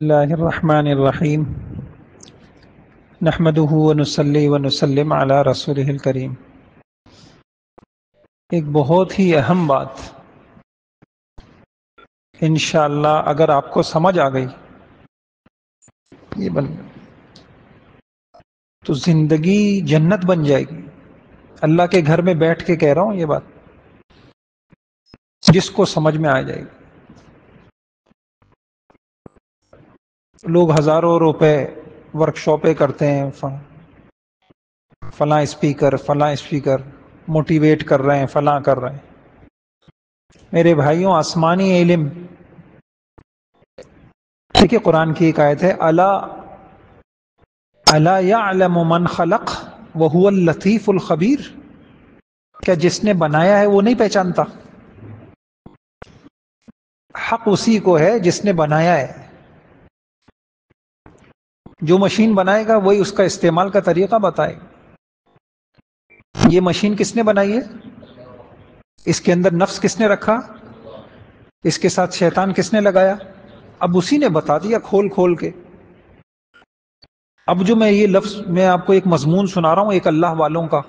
اللہ الرحمن الرحیم نحمده ونصلی ونسلم علی رسولہ الکریم۔ ایک بہت ہی اہم بات انشاءاللہ اگر آپ کو سمجھ آ گئی تو زندگی جنت بن جائے گی۔ اللہ کے گھر میں بیٹھ کے کہہ رہا ہوں یہ بات، جس کو سمجھ میں آ جائے گی۔ لوگ ہزاروں روپے ورکشاپیں کرتے ہیں، فلاں اسپیکر موٹیویٹ کر رہے ہیں، فلاں کر رہے ہیں۔ میرے بھائیوں، آسمانی علم، دیکھیے قرآن کی ایک آیت ہے، الا یعلم من خلق وہو اللطیف الخبیر۔ کیا جس نے بنایا ہے وہ نہیں پہچانتا؟ حق اسی کو ہے جس نے بنایا ہے۔ جو مشین بنائے گا وہی اس کا استعمال کا طریقہ بتائے گا۔ یہ مشین کس نے بنائی ہے؟ اس کے اندر نفس کس نے رکھا؟ اس کے ساتھ شیطان کس نے لگایا؟ اب اسی نے بتا دیا کھول کھول کے۔ اب جو میں یہ لفظ، میں آپ کو ایک مضمون سنا رہا ہوں ایک اللہ والوں کا،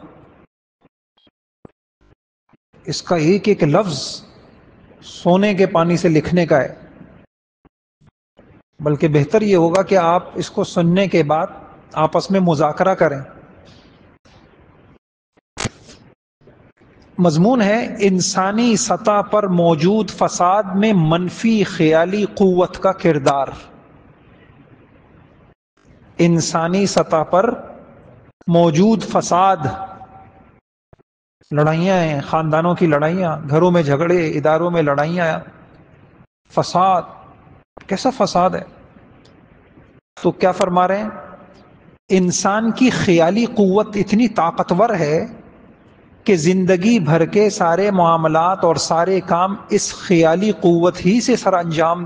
اس کا ایک ایک لفظ سونے کے پانی سے لکھنے کا ہے۔ بلکہ بہتر یہ ہوگا کہ آپ اس کو سننے کے بعد آپس میں مذاکرہ کریں۔ مضمون ہے انسانی سطح پر موجود فساد میں منفی خیالی قوت کا کردار۔ انسانی سطح پر موجود فساد، لڑائیاں ہیں، خاندانوں کی لڑائیاں، گھروں میں جھگڑے، اداروں میں لڑائیاں، فساد، کیسا فساد ہے؟ تو کیا فرما رہے ہیں؟ انسان کی خیالی قوت اتنی طاقتور ہے کہ زندگی بھر کے سارے معاملات اور سارے کام اس خیالی قوت ہی سے سر انجام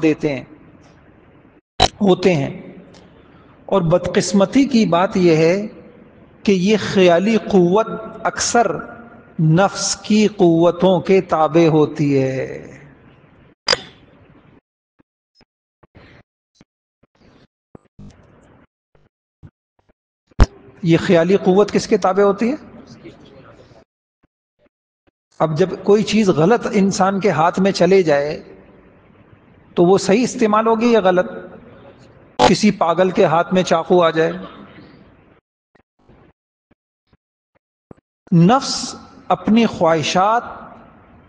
ہوتے ہیں۔ اور بدقسمتی کی بات یہ ہے کہ یہ خیالی قوت اکثر نفس کی قوتوں کے تابع ہوتی ہے۔ یہ خیالی قوت کس کے تابع ہوتی ہے؟ اب جب کوئی چیز غلط انسان کے ہاتھ میں چلے جائے تو وہ صحیح استعمال ہوگی یا غلط؟ کسی پاگل کے ہاتھ میں چاقو آ جائے، نفس اپنی خواہشات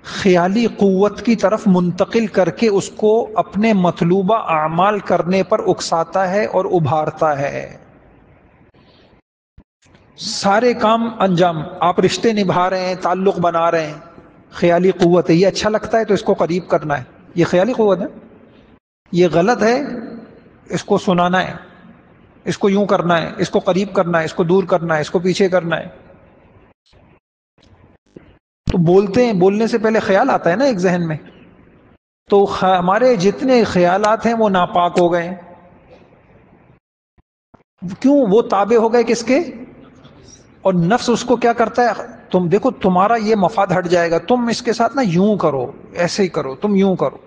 خیالی قوت کی طرف منتقل کر کے اس کو اپنے مطلوبہ اعمال کرنے پر اکساتا ہے اور ابھارتا ہے۔ سارے کام انجام، آپ رشتے نبھا رہے ہیں، تعلق بنا رہے ہیں، خیالی قوت ہے۔ یہ اچھا لگتا ہے تو اس کو قریب کرنا ہے، یہ خیالی قوت ہے۔ یہ غلط ہے، اس کو سنانا ہے، اس کو یوں کرنا ہے، اس کو قریب کرنا ہے، اس کو دور کرنا ہے، اس کو پیچھے کرنا ہے۔ تو بولتے ہیں، بولنے سے پہلے خیال آتا ہے نا ایک ذہن میں۔ تو ہمارے جتنے خیالات ہیں وہ ناپاک ہو گئے۔ کیوں؟ وہ تابع ہو گئے کس کے؟ اور نفس اس کو کیا کرتا ہے؟ تم دیکھو تمہارا یہ مفاد ہٹ جائے گا، تم اس کے ساتھ نا یوں کرو، ایسے ہی کرو، تم یوں کرو۔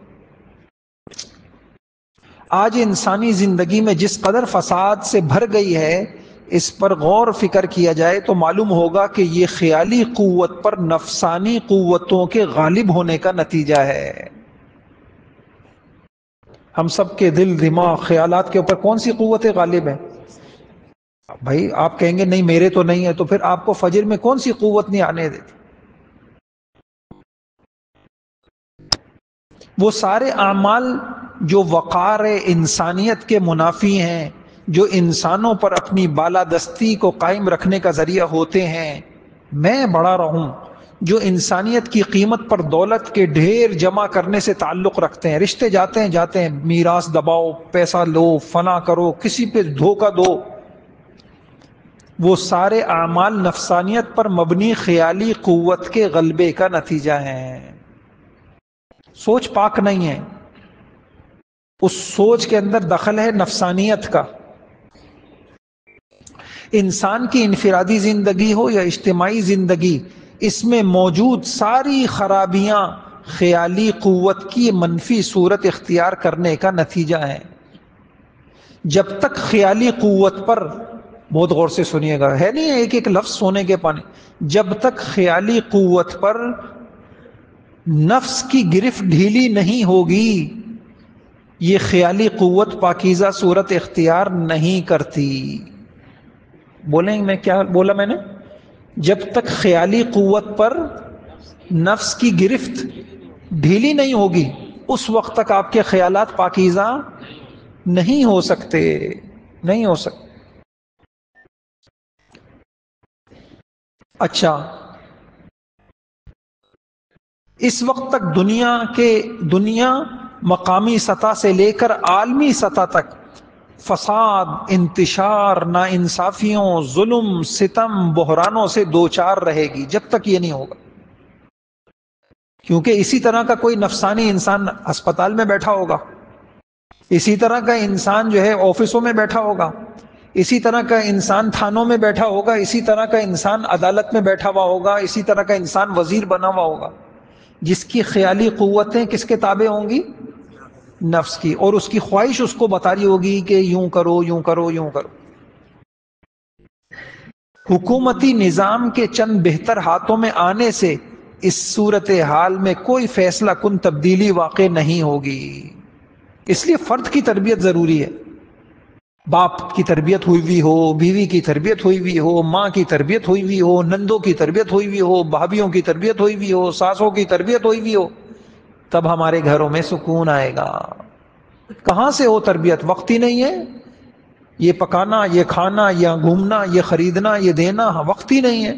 آج انسانی زندگی میں جس قدر فساد سے بھر گئی ہے، اس پر غور و فکر کیا جائے تو معلوم ہوگا کہ یہ خیالی قوت پر نفسانی قوتوں کے غالب ہونے کا نتیجہ ہے۔ ہم سب کے دل، دماغ، خیالات کے اوپر کون سی قوتیں غالب ہیں؟ بھائی آپ کہیں گے نہیں میرے تو نہیں ہے، تو پھر آپ کو فجر میں کون سی قوت نہیں آنے دیتی؟ وہ سارے اعمال جو وقار انسانیت کے منافی ہیں، جو انسانوں پر اپنی بالادستی کو قائم رکھنے کا ذریعہ ہوتے ہیں، میں بڑا رہوں، جو انسانیت کی قیمت پر دولت کے ڈھیر جمع کرنے سے تعلق رکھتے ہیں، رشتے جاتے ہیں، میراث دباؤ، پیسہ لو، فنا کرو، کسی پہ دھوکہ دو، وہ سارے اعمال نفسانیت پر مبنی خیالی قوت کے غلبے کا نتیجہ ہیں۔ سوچ پاک نہیں ہے، اس سوچ کے اندر دخل ہے نفسانیت کا۔ انسان کی انفرادی زندگی ہو یا اجتماعی زندگی، اس میں موجود ساری خرابیاں خیالی قوت کی منفی صورت اختیار کرنے کا نتیجہ ہیں۔ جب تک خیالی قوت پر، بہت غور سے سنیے گا، ہے نہیں ایک ایک لفظ سونے کے پانی، جب تک خیالی قوت پر نفس کی گرفت ڈھیلی نہیں ہوگی، یہ خیالی قوت پاکیزہ صورت اختیار نہیں کرتی۔ بولیں میں کیا بولا میں نے؟ جب تک خیالی قوت پر نفس کی گرفت ڈھیلی نہیں ہوگی اس وقت تک آپ کے خیالات پاکیزہ نہیں ہو سکتے، نہیں ہو سکتے۔ اچھا، اس وقت تک دنیا مقامی سطح سے لے کر عالمی سطح تک فساد، انتشار، ناانصافیوں، ظلم، ستم، بحرانوں سے دوچار رہے گی جب تک یہ نہیں ہوگا۔ کیونکہ اسی طرح کا کوئی نفسانی انسان ہسپتال میں بیٹھا ہوگا، اسی طرح کا انسان جو ہے آفسوں میں بیٹھا ہوگا، اسی طرح کا انسان تھانوں میں بیٹھا ہوگا، اسی طرح کا انسان عدالت میں بیٹھا ہوا ہوگا، اسی طرح کا انسان وزیر بنا ہوا ہوگا، جس کی خیالی قوتیں کس کے تابع ہوں گی؟ نفس کی، اور اس کی خواہش اس کو بتا رہی ہوگی کہ یوں کرو یوں کرو یوں کرو۔ حکومتی نظام کے چند بہتر ہاتھوں میں آنے سے اس صورتحال میں کوئی فیصلہ کن تبدیلی واقع نہیں ہوگی۔ اس لیے فرد کی تربیت ضروری ہے، باپ کی تربیت ہوئی ہوئی ہو، بیوی کی تربیت ہوئی ہوئی ہو، ماں کی تربیت ہوئی ہوئی ہو، نندوں کی تربیت ہوئی ہوئی ہو، بھابھیوں کی تربیت ہوئی ہوئی ہو، ساسوں کی تربیت ہوئی ہوئی ہو، تب ہمارے گھروں میں سکون آئے گا۔ کہاں سے ہو تربیت؟ وقت ہی نہیں ہے، یہ پکانا، یہ کھانا، یہ گھومنا، یہ خریدنا، یہ دینا، وقت ہی نہیں ہے۔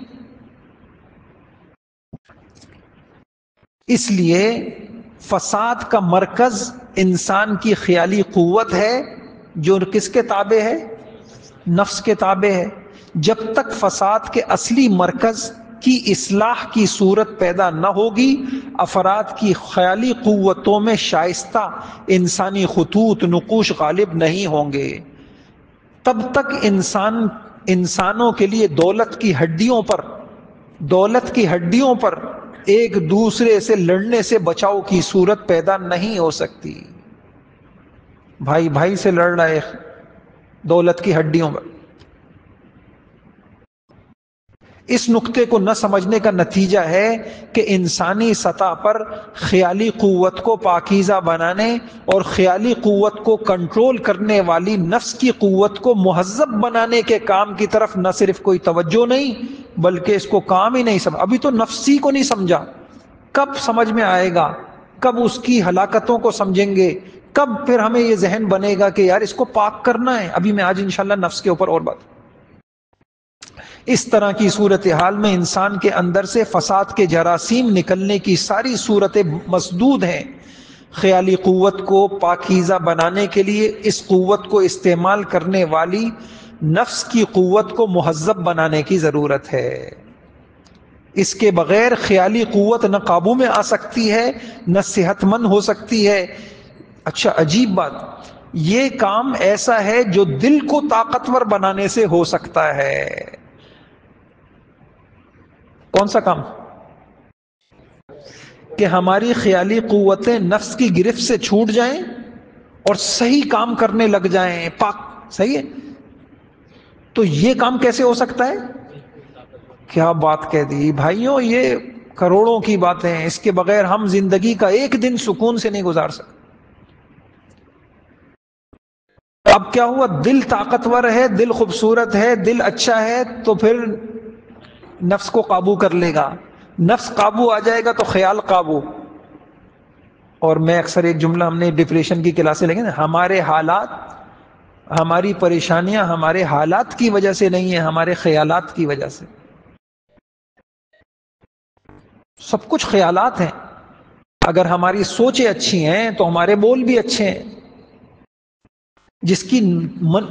اس لیے فساد کا مرکز انسان کی خیالی قوت ہے جو کس کے تابع ہے؟ نفس کے تابع ہے۔ جب تک فساد کے اصلی مرکز کی اصلاح کی صورت پیدا نہ ہوگی، افراد کی خیالی قوتوں میں شائستہ انسانی خطوط نقوش غالب نہیں ہوں گے، تب تک انسانوں کے لیے دولت کی ہڈیوں پر ایک دوسرے سے لڑنے سے بچاؤ کی صورت پیدا نہیں ہو سکتی۔ بھائی بھائی سے لڑ رہا ہے دولت کی ہڈیوں پر۔ اس نقطے کو نہ سمجھنے کا نتیجہ ہے کہ انسانی سطح پر خیالی قوت کو پاکیزہ بنانے اور خیالی قوت کو کنٹرول کرنے والی نفس کی قوت کو مہذب بنانے کے کام کی طرف نہ صرف کوئی توجہ نہیں بلکہ اس کو کام ہی نہیں سمجھا۔ ابھی تو نفسی کو نہیں سمجھا، کب سمجھ میں آئے گا؟ کب اس کی ہلاکتوں کو سمجھیں گے؟ کب پھر ہمیں یہ ذہن بنے گا کہ یار اس کو پاک کرنا ہے؟ ابھی میں آج انشاءاللہ نفس کے اوپر اور بات۔ اس طرح کی صورتحال میں انسان کے اندر سے فساد کے جراثیم نکلنے کی ساری صورتیں مسدود ہیں۔ خیالی قوت کو پاکیزہ بنانے کے لیے اس قوت کو استعمال کرنے والی نفس کی قوت کو مہذب بنانے کی ضرورت ہے۔ اس کے بغیر خیالی قوت نہ قابو میں آ سکتی ہے، نہ صحت مند ہو سکتی ہے۔ اچھا، عجیب بات، یہ کام ایسا ہے جو دل کو طاقتور بنانے سے ہو سکتا ہے۔ کون سا کام؟ کہ ہماری خیالی قوتیں نفس کی گرفت سے چھوٹ جائیں اور صحیح کام کرنے لگ جائیں، پاک، صحیح ہے؟ تو یہ کام کیسے ہو سکتا ہے؟ کیا بات کہہ دی بھائیوں، یہ کروڑوں کی باتیں ہیں، اس کے بغیر ہم زندگی کا ایک دن سکون سے نہیں گزار سکتے۔ اب کیا ہوا؟ دل طاقتور ہے، دل خوبصورت ہے، دل اچھا ہے، تو پھر نفس کو قابو کر لے گا۔ نفس قابو آ جائے گا تو خیال قابو۔ اور میں اکثر ایک جملہ، ہم نے ڈپریشن کی کلاسیں لیں گے نا، ہمارے حالات، ہماری پریشانیاں ہمارے حالات کی وجہ سے نہیں ہیں، ہمارے خیالات کی وجہ سے۔ سب کچھ خیالات ہیں۔ اگر ہماری سوچیں اچھی ہیں تو ہمارے بول بھی اچھے ہیں۔ جس کی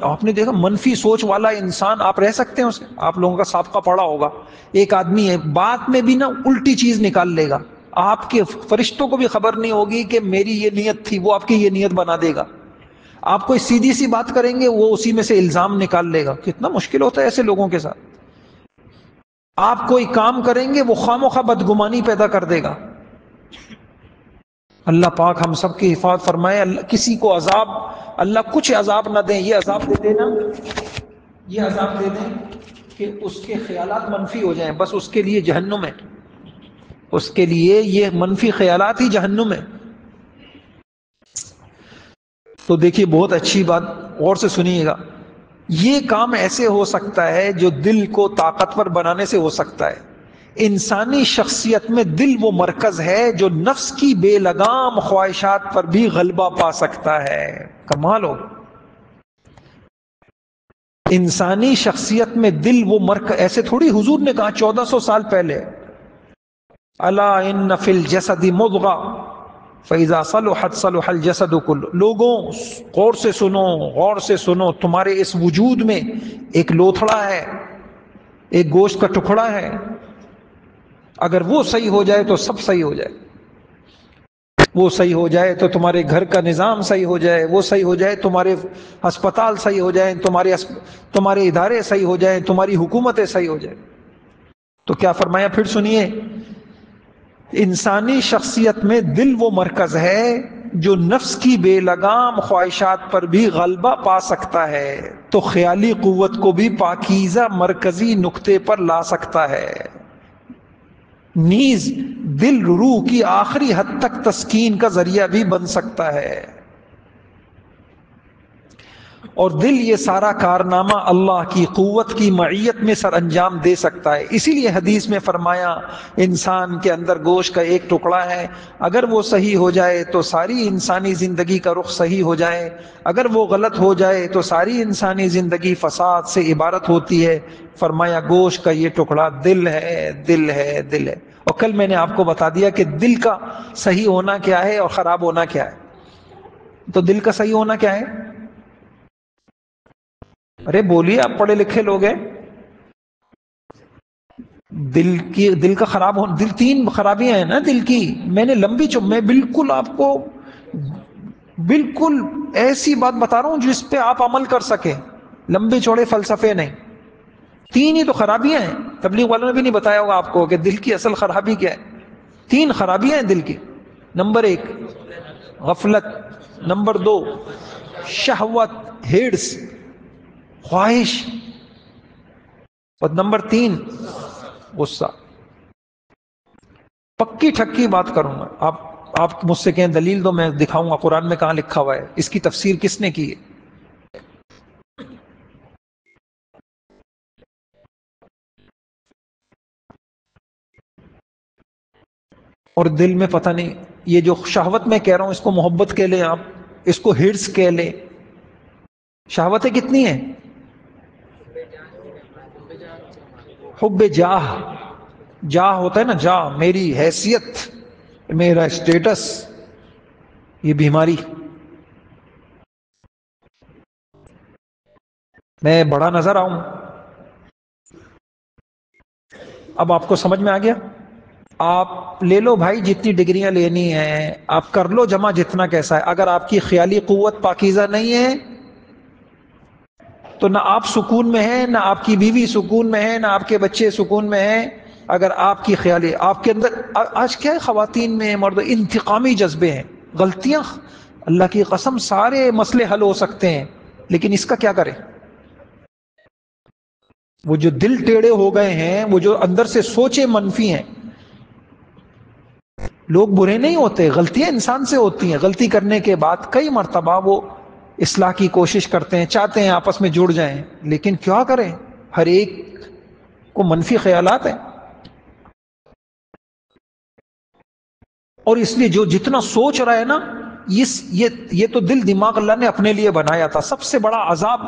آپ نے دیکھا منفی سوچ والا انسان، آپ رہ سکتے ہیں اسے؟ آپ لوگوں کا سابقہ پڑا ہوگا، ایک آدمی ہے بات میں بھی نا الٹی چیز نکال لے گا، آپ کے فرشتوں کو بھی خبر نہیں ہوگی کہ میری یہ نیت تھی، وہ آپ کی یہ نیت بنا دے گا۔ آپ کوئی سیدھی سی بات کریں گے، وہ اسی میں سے الزام نکال لے گا۔ کتنا مشکل ہوتا ہے ایسے لوگوں کے ساتھ۔ آپ کوئی کام کریں گے، وہ خواہ بدگمانی پیدا کر دے گا۔ اللہ پاک ہم سب کی حفاظت فرمائے۔ کسی کو عذاب اللہ کچھ عذاب نہ دیں، یہ عذاب دے دینا، یہ عذاب دے دیں کہ اس کے خیالات منفی ہو جائیں، بس اس کے لیے جہنم ہے، اس کے لیے یہ منفی خیالات ہی جہنم ہے۔ تو دیکھیے بہت اچھی بات، غور سے سنیے گا، یہ کام ایسے ہو سکتا ہے جو دل کو طاقتور بنانے سے ہو سکتا ہے۔ انسانی شخصیت میں دل وہ مرکز ہے جو نفس کی بے لگام خواہشات پر بھی غلبہ پا سکتا ہے۔ کمال ہو، انسانی شخصیت میں دل وہ مرکز، ایسے تھوڑی حضور نے کہا 1400 سال پہلے، الا ان فی الجسد مضغہ فاذا صلحت صلح الجسد کلہ۔ لوگوں غور سے سنو، غور سے سنو، تمہارے اس وجود میں ایک لوتھڑا ہے، ایک گوشت کا ٹکڑا ہے، اگر وہ صحیح ہو جائے تو سب صحیح ہو جائے، وہ صحیح ہو جائے تو تمہارے گھر کا نظام صحیح ہو جائے، وہ صحیح ہو جائے تمہارے ہسپتال صحیح ہو جائیں، تمہارے ادارے صحیح ہو جائیں، تمہاری حکومتیں صحیح ہو جائیں۔ تو کیا فرمایا، پھر سنیے، انسانی شخصیت میں دل وہ مرکز ہے جو نفس کی بے لگام خواہشات پر بھی غلبہ پا سکتا ہے، تو خیالی قوت کو بھی پاکیزہ مرکزی نقطے پر لا سکتا ہے، نیز دل روح کی آخری حد تک تسکین کا ذریعہ بھی بن سکتا ہے، اور دل یہ سارا کارنامہ اللہ کی قوت کی معیت میں سر انجام دے سکتا ہے۔ اسی لیے حدیث میں فرمایا انسان کے اندر گوشت کا ایک ٹکڑا ہے، اگر وہ صحیح ہو جائے تو ساری انسانی زندگی کا رخ صحیح ہو جائے، اگر وہ غلط ہو جائے تو ساری انسانی زندگی فساد سے عبارت ہوتی ہے۔ فرمایا گوشت کا یہ ٹکڑا دل ہے، دل ہے، دل ہے۔ اور کل میں نے آپ کو بتا دیا کہ دل کا صحیح ہونا کیا ہے اور خراب ہونا کیا ہے۔ تو دل کا صحیح ہونا کیا ہے؟ ارے بولیے، آپ پڑھے لکھے لوگ ہیں۔ دل کا خراب ہونا، دل تین خرابیاں ہیں نا دل کی، میں نے میں بالکل آپ کو بالکل ایسی بات بتا رہا ہوں جس پہ آپ عمل کر سکیں، لمبے چوڑے فلسفے نہیں، تین ہی تو خرابیاں ہیں۔ تبلیغ والوں نے بھی نہیں بتایا ہوگا آپ کو کہ دل کی اصل خرابی کیا ہے۔ تین خرابیاں ہیں دل کی، نمبر 1 غفلت، نمبر 2 شہوت، ہرس، خواہش، اور نمبر 3 غصہ۔ پکی ٹھکی بات کروں گا، آپ مجھ سے کہیں دلیل دو، میں دکھاؤں گا قرآن میں کہاں لکھا ہوا ہے، اس کی تفسیر کس نے کی ہے۔ اور دل میں پتہ نہیں، یہ جو شہوت میں کہہ رہا ہوں اس کو محبت کہہ لیں، آپ اس کو ہرس کہہ لیں۔ شہوتیں کتنی ہیں؟ حب جاہ، جاہ ہوتا ہے نا، جاہ، میری حیثیت، میرا اسٹیٹس، یہ بیماری، میں بڑا نظر آؤں۔ اب آپ کو سمجھ میں آ گیا؟ آپ لے لو بھائی جتنی ڈگریاں لینی ہیں، آپ کر لو جمع جتنا کیسا ہے، اگر آپ کی خیالی قوت پاکیزہ نہیں ہے تو نہ آپ سکون میں ہیں، نہ آپ کی بیوی سکون میں ہے، نہ آپ کے بچے سکون میں ہیں۔ اگر آپ کی خیالی، آپ کے اندر آج کیا ہے، خواتین میں، مرد، انتقامی جذبے ہیں، غلطیاں، اللہ کی قسم سارے مسئلے حل ہو سکتے ہیں، لیکن اس کا کیا کریں؟ وہ جو دل ٹیڑے ہو گئے ہیں، وہ جو اندر سے سوچے منفی ہیں۔ لوگ برے نہیں ہوتے، غلطیاں انسان سے ہوتی ہیں، غلطی کرنے کے بعد کئی مرتبہ وہ اصلاح کی کوشش کرتے ہیں، چاہتے ہیں آپس میں جڑ جائیں، لیکن کیا کریں، ہر ایک کو منفی خیالات ہیں۔ اور اس لیے جو جتنا سوچ رہا ہے نا، یہ تو دل دماغ اللہ نے اپنے لیے بنایا تھا۔ سب سے بڑا عذاب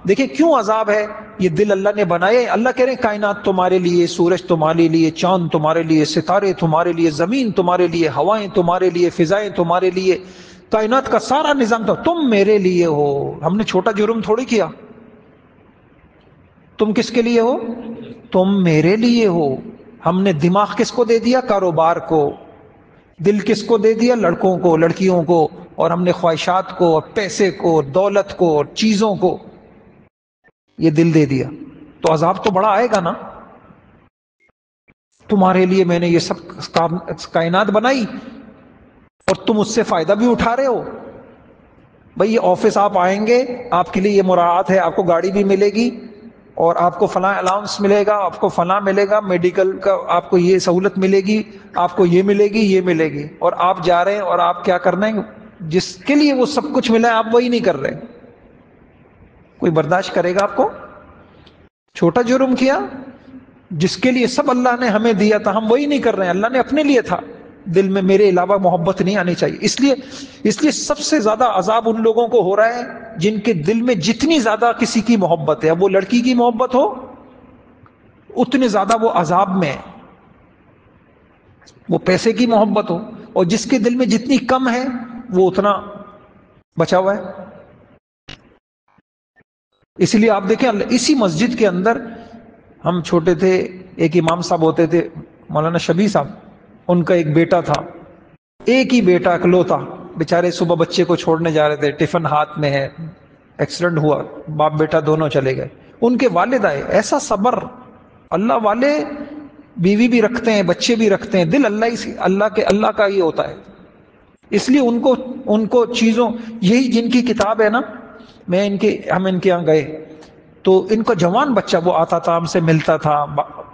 دیکھیں کیوں عذاب ہے، یہ دل اللہ نے بنائے۔ اللہ کہہ رہے ہیں کائنات تمہارے لیے، سورج تمہارے لیے، چاند تمہارے لیے، ستارے تمہارے لیے، زمین تمہارے لیے، ہوائیں تمہارے لیے، فضائیں تمہارے لیے، کائنات کا سارا نظام تھا، تم میرے لیے ہو۔ ہم نے چھوٹا جرم تھوڑی کیا، تم کس کے لیے ہو؟ تم میرے لیے ہو۔ ہم نے دماغ کس کو دے دیا؟ کاروبار کو۔ دل کس کو دے دیا؟ لڑکوں کو، لڑکیوں کو، اور ہم نے خواہشات کو، اور پیسے کو، دولت کو، اور چیزوں کو، یہ دل دے دیا، تو عذاب تو بڑا آئے گا نا۔ تمہارے لیے میں نے یہ سب کائنات بنائی اور تم اس سے فائدہ بھی اٹھا رہے ہو، بھئی یہ آفس آپ آئیں گے، آپ کے لیے یہ مراعات ہے، آپ کو گاڑی بھی ملے گی اور آپ کو فلاں الاؤنس ملے گا، آپ کو فلاں ملے گا، میڈیکل کا آپ کو یہ سہولت ملے گی، آپ کو یہ ملے گی، یہ ملے گی، اور آپ جا رہے ہیں اور آپ کیا کرنا ہے؟ جس کے لیے وہ سب کچھ ملا ہے آپ وہی نہیں کر رہے. کوئی برداشت کرے گا آپ کو؟ چھوٹا جرم کیا، جس کے لیے سب اللہ نے ہمیں دیا تھا ہم وہی نہیں کر رہے ہیں. اللہ نے اپنے لیے تھا، دل میں میرے علاوہ محبت نہیں آنی چاہیے. اس لیے سب سے زیادہ عذاب ان لوگوں کو ہو رہا ہے جن کے دل میں جتنی زیادہ کسی کی محبت ہے، اب وہ لڑکی کی محبت ہو اتنے زیادہ وہ عذاب میں ہے، وہ پیسے کی محبت ہو، اور جس کے دل میں جتنی کم ہے وہ اتنا بچا ہوا ہے. اس لیے آپ دیکھیں اسی مسجد کے اندر ہم چھوٹے تھے، ایک امام صاحب ہوتے تھے مولانا شبیہ صاحب، ان کا ایک بیٹا تھا، ایک ہی بیٹا اکلوتا، بیچارے صبح بچے کو چھوڑنے جا رہے تھے، ٹفن ہاتھ میں ہے، ایکسیڈنٹ ہوا، باپ بیٹا دونوں چلے گئے. ان کے والد آئے، ایسا صبر. اللہ والے بیوی بھی رکھتے ہیں، بچے بھی رکھتے ہیں، دل اللہ کا ہی ہوتا ہے. اس لیے ان کو چیزوں، یہی جن کی کتاب ہے نا، ہم ان کے یہاں گئے تو ان کا جوان بچہ وہ آتا تھا، ہم سے ملتا تھا،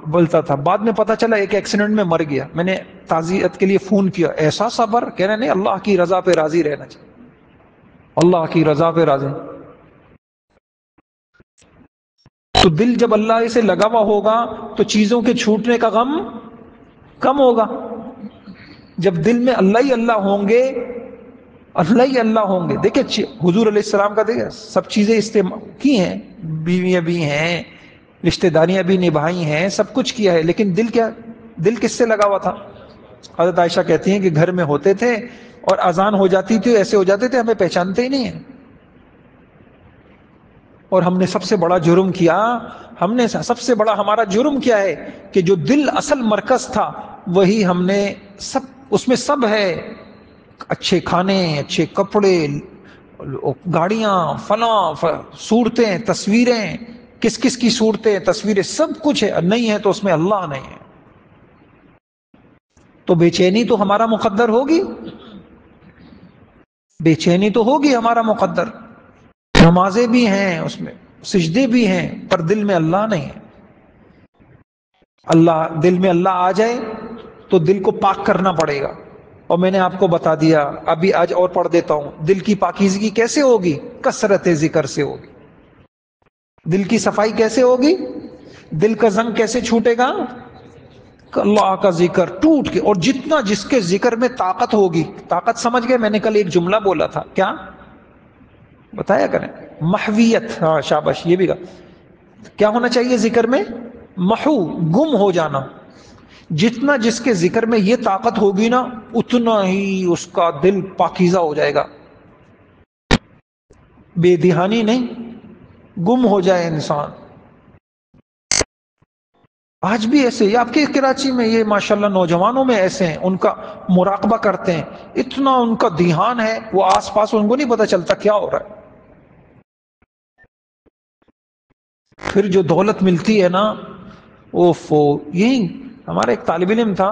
بولتا تھا. بعد میں پتا چلا ایک ایکسیڈنٹ میں مر گیا. میں نے تعزیت کے لیے فون کیا، ایسا صبر. کہہ رہے نہیں، اللہ کی رضا پہ راضی رہنا چاہیے، اللہ کی رضا پہ راضی. تو دل جب اللہ سے لگا ہوا ہوگا تو چیزوں کے چھوٹنے کا غم کم ہوگا. جب دل میں اللہ ہی اللہ ہوں گے، اللہ ہی اللہ ہوں گے. دیکھیں حضور علیہ السلام کا دیکھیں سب چیزیں استعمال کی ہیں، بیویاں بھی ہیں، رشتہ داریاں بھی نبھائی ہیں، سب کچھ کیا ہے، لیکن دل کس سے لگا ہوا تھا؟ حضرت عائشہ کہتی ہیں کہ گھر میں ہوتے تھے اور اذان ہو جاتی تھی، ایسے ہو جاتے تھے ہمیں پہچانتے ہی نہیں ہیں. اور ہم نے سب سے بڑا جرم کیا، سب سے بڑا ہمارا جرم کیا ہے کہ جو دل اصل مرکز تھا وہی ہم نے اس میں سب ہے، اچھے کھانے، اچھے کپڑے، گاڑیاں، فلاں صورتیں، تصویریں، کس کس کی صورتیں، تصویریں، سب کچھ ہے، نہیں ہے تو اس میں اللہ نہیں ہے. تو بے چینی تو ہمارا مقدر ہوگی، بے چینی تو ہوگی ہمارا مقدر. نمازیں بھی ہیں، اس میں سجدے بھی ہیں، پر دل میں اللہ نہیں ہے. دل میں اللہ آ جائے تو دل کو پاک کرنا پڑے گا. اور میں نے آپ کو بتا دیا، ابھی آج اور پڑھ دیتا ہوں. دل کی پاکیزگی کیسے ہوگی؟ کثرت ذکر سے ہوگی. دل کی صفائی کیسے ہوگی؟ دل کا زنگ کیسے چھوٹے گا؟ اللہ کا ذکر ٹوٹ کے. اور جتنا جس کے ذکر میں طاقت ہوگی، طاقت سمجھ گئے؟ میں نے کل ایک جملہ بولا تھا، کیا بتایا کریں؟ محویت. ہاں شاباش، یہ بھی کہا. کیا ہونا چاہیے ذکر میں؟ محو، گم ہو جانا. جتنا جس کے ذکر میں یہ طاقت ہوگی نا، اتنا ہی اس کا دل پاکیزہ ہو جائے گا. بے دہانی نہیں، گم ہو جائے انسان. آج بھی ایسے آپ کے کراچی میں یہ ماشاءاللہ نوجوانوں میں ایسے ہیں، ان کا مراقبہ کرتے ہیں، اتنا ان کا دھیان ہے، وہ آس پاس ان کو نہیں پتا چلتا کیا ہو رہا ہے. پھر جو دولت ملتی ہے نا، یہی ہمارا ایک طالب علم تھا،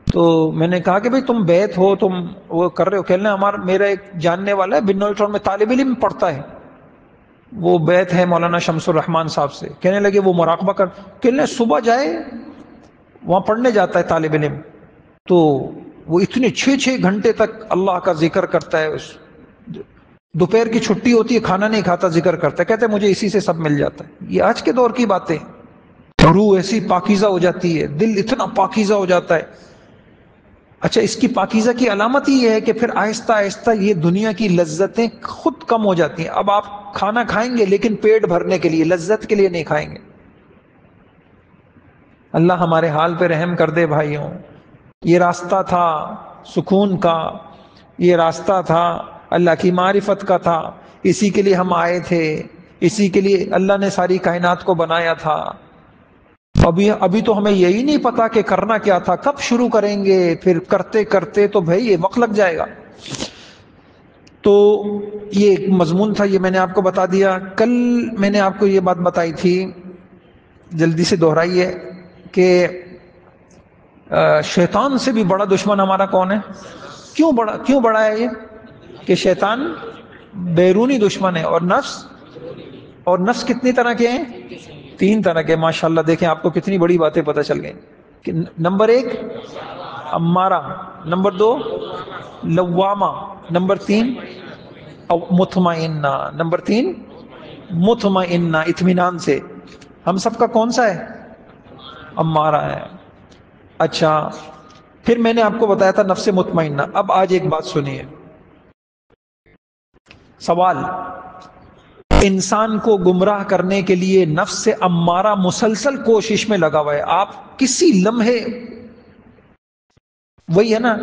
تو میں نے کہا کہ بھئی تم بیت ہو، تم وہ کر رہے ہو؟ کہنے میرا ایک جاننے والا ہے بنوئی ٹاؤن میں طالب علم پڑھتا ہے، وہ بیت ہے مولانا شمس الرحمان صاحب سے. کہنے لگے وہ مراقبہ کہنے صبح جائے وہاں پڑھنے جاتا ہے طالب علم، تو وہ اتنے 6 گھنٹے تک اللہ کا ذکر کرتا ہے. دوپہر کی چھٹی ہوتی ہے، کھانا نہیں کھاتا، ذکر کرتا ہے. کہتے ہیں مجھے اسی سے سب مل جاتا ہے. یہ آج کے دور کی باتیں. روح ایسی پاکیزہ ہو جاتی ہے، دل اتنا پاکیزہ ہو جاتا ہے. اچھا، اس کی پاکیزہ کی علامت یہ ہے کہ پھر آہستہ آہستہ یہ دنیا کی لذتیں خود کم ہو جاتی ہیں. اب آپ کھانا کھائیں گے لیکن پیٹ بھرنے کے لیے، لذت کے لیے نہیں کھائیں گے. اللہ ہمارے حال پہ رحم کر دے بھائیوں. یہ راستہ تھا سکون کا، یہ راستہ تھا اللہ کی معرفت کا تھا، اسی کے لیے ہم آئے تھے، اسی کے لیے اللہ نے ساری کائنات کو بنایا تھا. ابھی تو ہمیں یہی نہیں پتا کہ کرنا کیا تھا، کب شروع کریں گے، پھر کرتے کرتے تو بھائی یہ وقت لگ جائے گا. تو یہ ایک مضمون تھا، یہ میں نے آپ کو بتا دیا. کل میں نے آپ کو یہ بات بتائی تھی، جلدی سے دہرائیے، کہ شیطان سے بھی بڑا دشمن ہمارا کون ہے؟ کیوں بڑا ہے یہ؟ کہ شیطان بیرونی دشمن ہے، اور نفس کتنی طرح کے ہیں؟ 3 طرح کے. ماشاءاللہ دیکھیں آپ کو کتنی بڑی باتیں پتہ چل گئیں. نمبر 1 امارہ، نمبر 2 لوامہ، نمبر 3 مطمئنہ. نمبر 3 مطمئنہ، اطمینان سے. ہم سب کا کون سا ہے؟ امارہ ہے. اچھا پھر میں نے آپ کو بتایا تھا نفس مطمئنہ. اب آج ایک بات سنیے. سوال، انسان کو گمراہ کرنے کے لیے نفس امارہ مسلسل کوشش میں لگا ہوا ہے. آپ کسی لمحے، وہی ہے نا،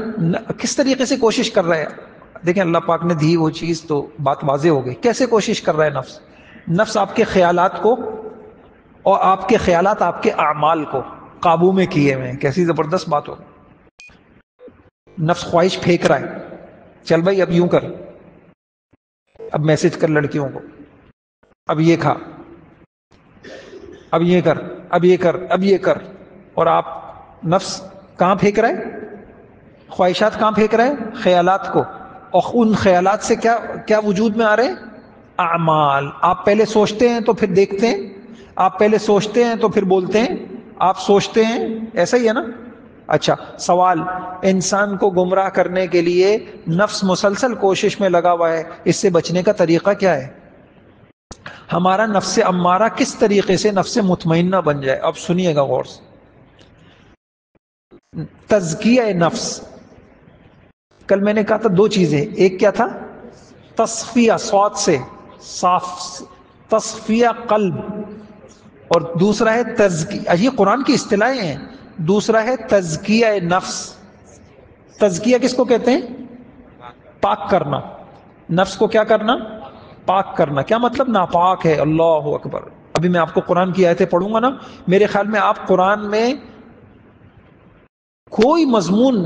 کس طریقے سے کوشش کر رہے ہیں. دیکھیں اللہ پاک نے دی وہ چیز تو بات واضح ہو گئی. کیسے کوشش کر رہا ہے نفس آپ کے خیالات کو، اور آپ کے خیالات آپ کے اعمال کو قابو میں کیے ہوئے ہیں. کیسی زبردست بات ہو. نفس خواہش پھینک رہا ہے، چل بھائی اب یوں کر، اب میسج کر لڑکیوں کو، اب یہ کھا، اب یہ کر، اب یہ کر، اب یہ کر. اور آپ نفس کہاں پھینک رہا ہے؟ خواہشات کہاں پھینک رہا ہے؟ خیالات کو. اور ان خیالات سے کیا وجود میں آ رہے ہیں؟ اعمال. آپ پہلے سوچتے ہیں تو پھر دیکھتے ہیں، آپ پہلے سوچتے ہیں تو پھر بولتے ہیں، آپ سوچتے ہیں، ایسا ہی ہے نا. اچھا سوال، انسان کو گمراہ کرنے کے لیے نفس مسلسل کوشش میں لگا ہوا ہے. اس سے بچنے کا طریقہ کیا ہے؟ ہمارا نفس امارہ کس طریقے سے نفس مطمئنہ بن جائے. اب سنیے گا غور سے. تزکیہ نفس، کل میں نے کہا تھا 2 چیزیں. ایک کیا تھا؟ تصفیہ، صوت سے صاف، تصفیہ قلب. اور دوسرا ہے تزکیہ، یہ قرآن کی اصطلاحیں ہیں. دوسرا ہے تزکیہ نفس. تزکیہ کس کو کہتے ہیں؟ پاک کرنا. نفس کو کیا کرنا؟ پاک کرنا. کیا مطلب؟ ناپاک ہے. اللہ اکبر. ابھی میں آپ کو قرآن کی آیتیں پڑھوں گا نا، میرے خیال میں آپ قرآن میں کوئی مضمون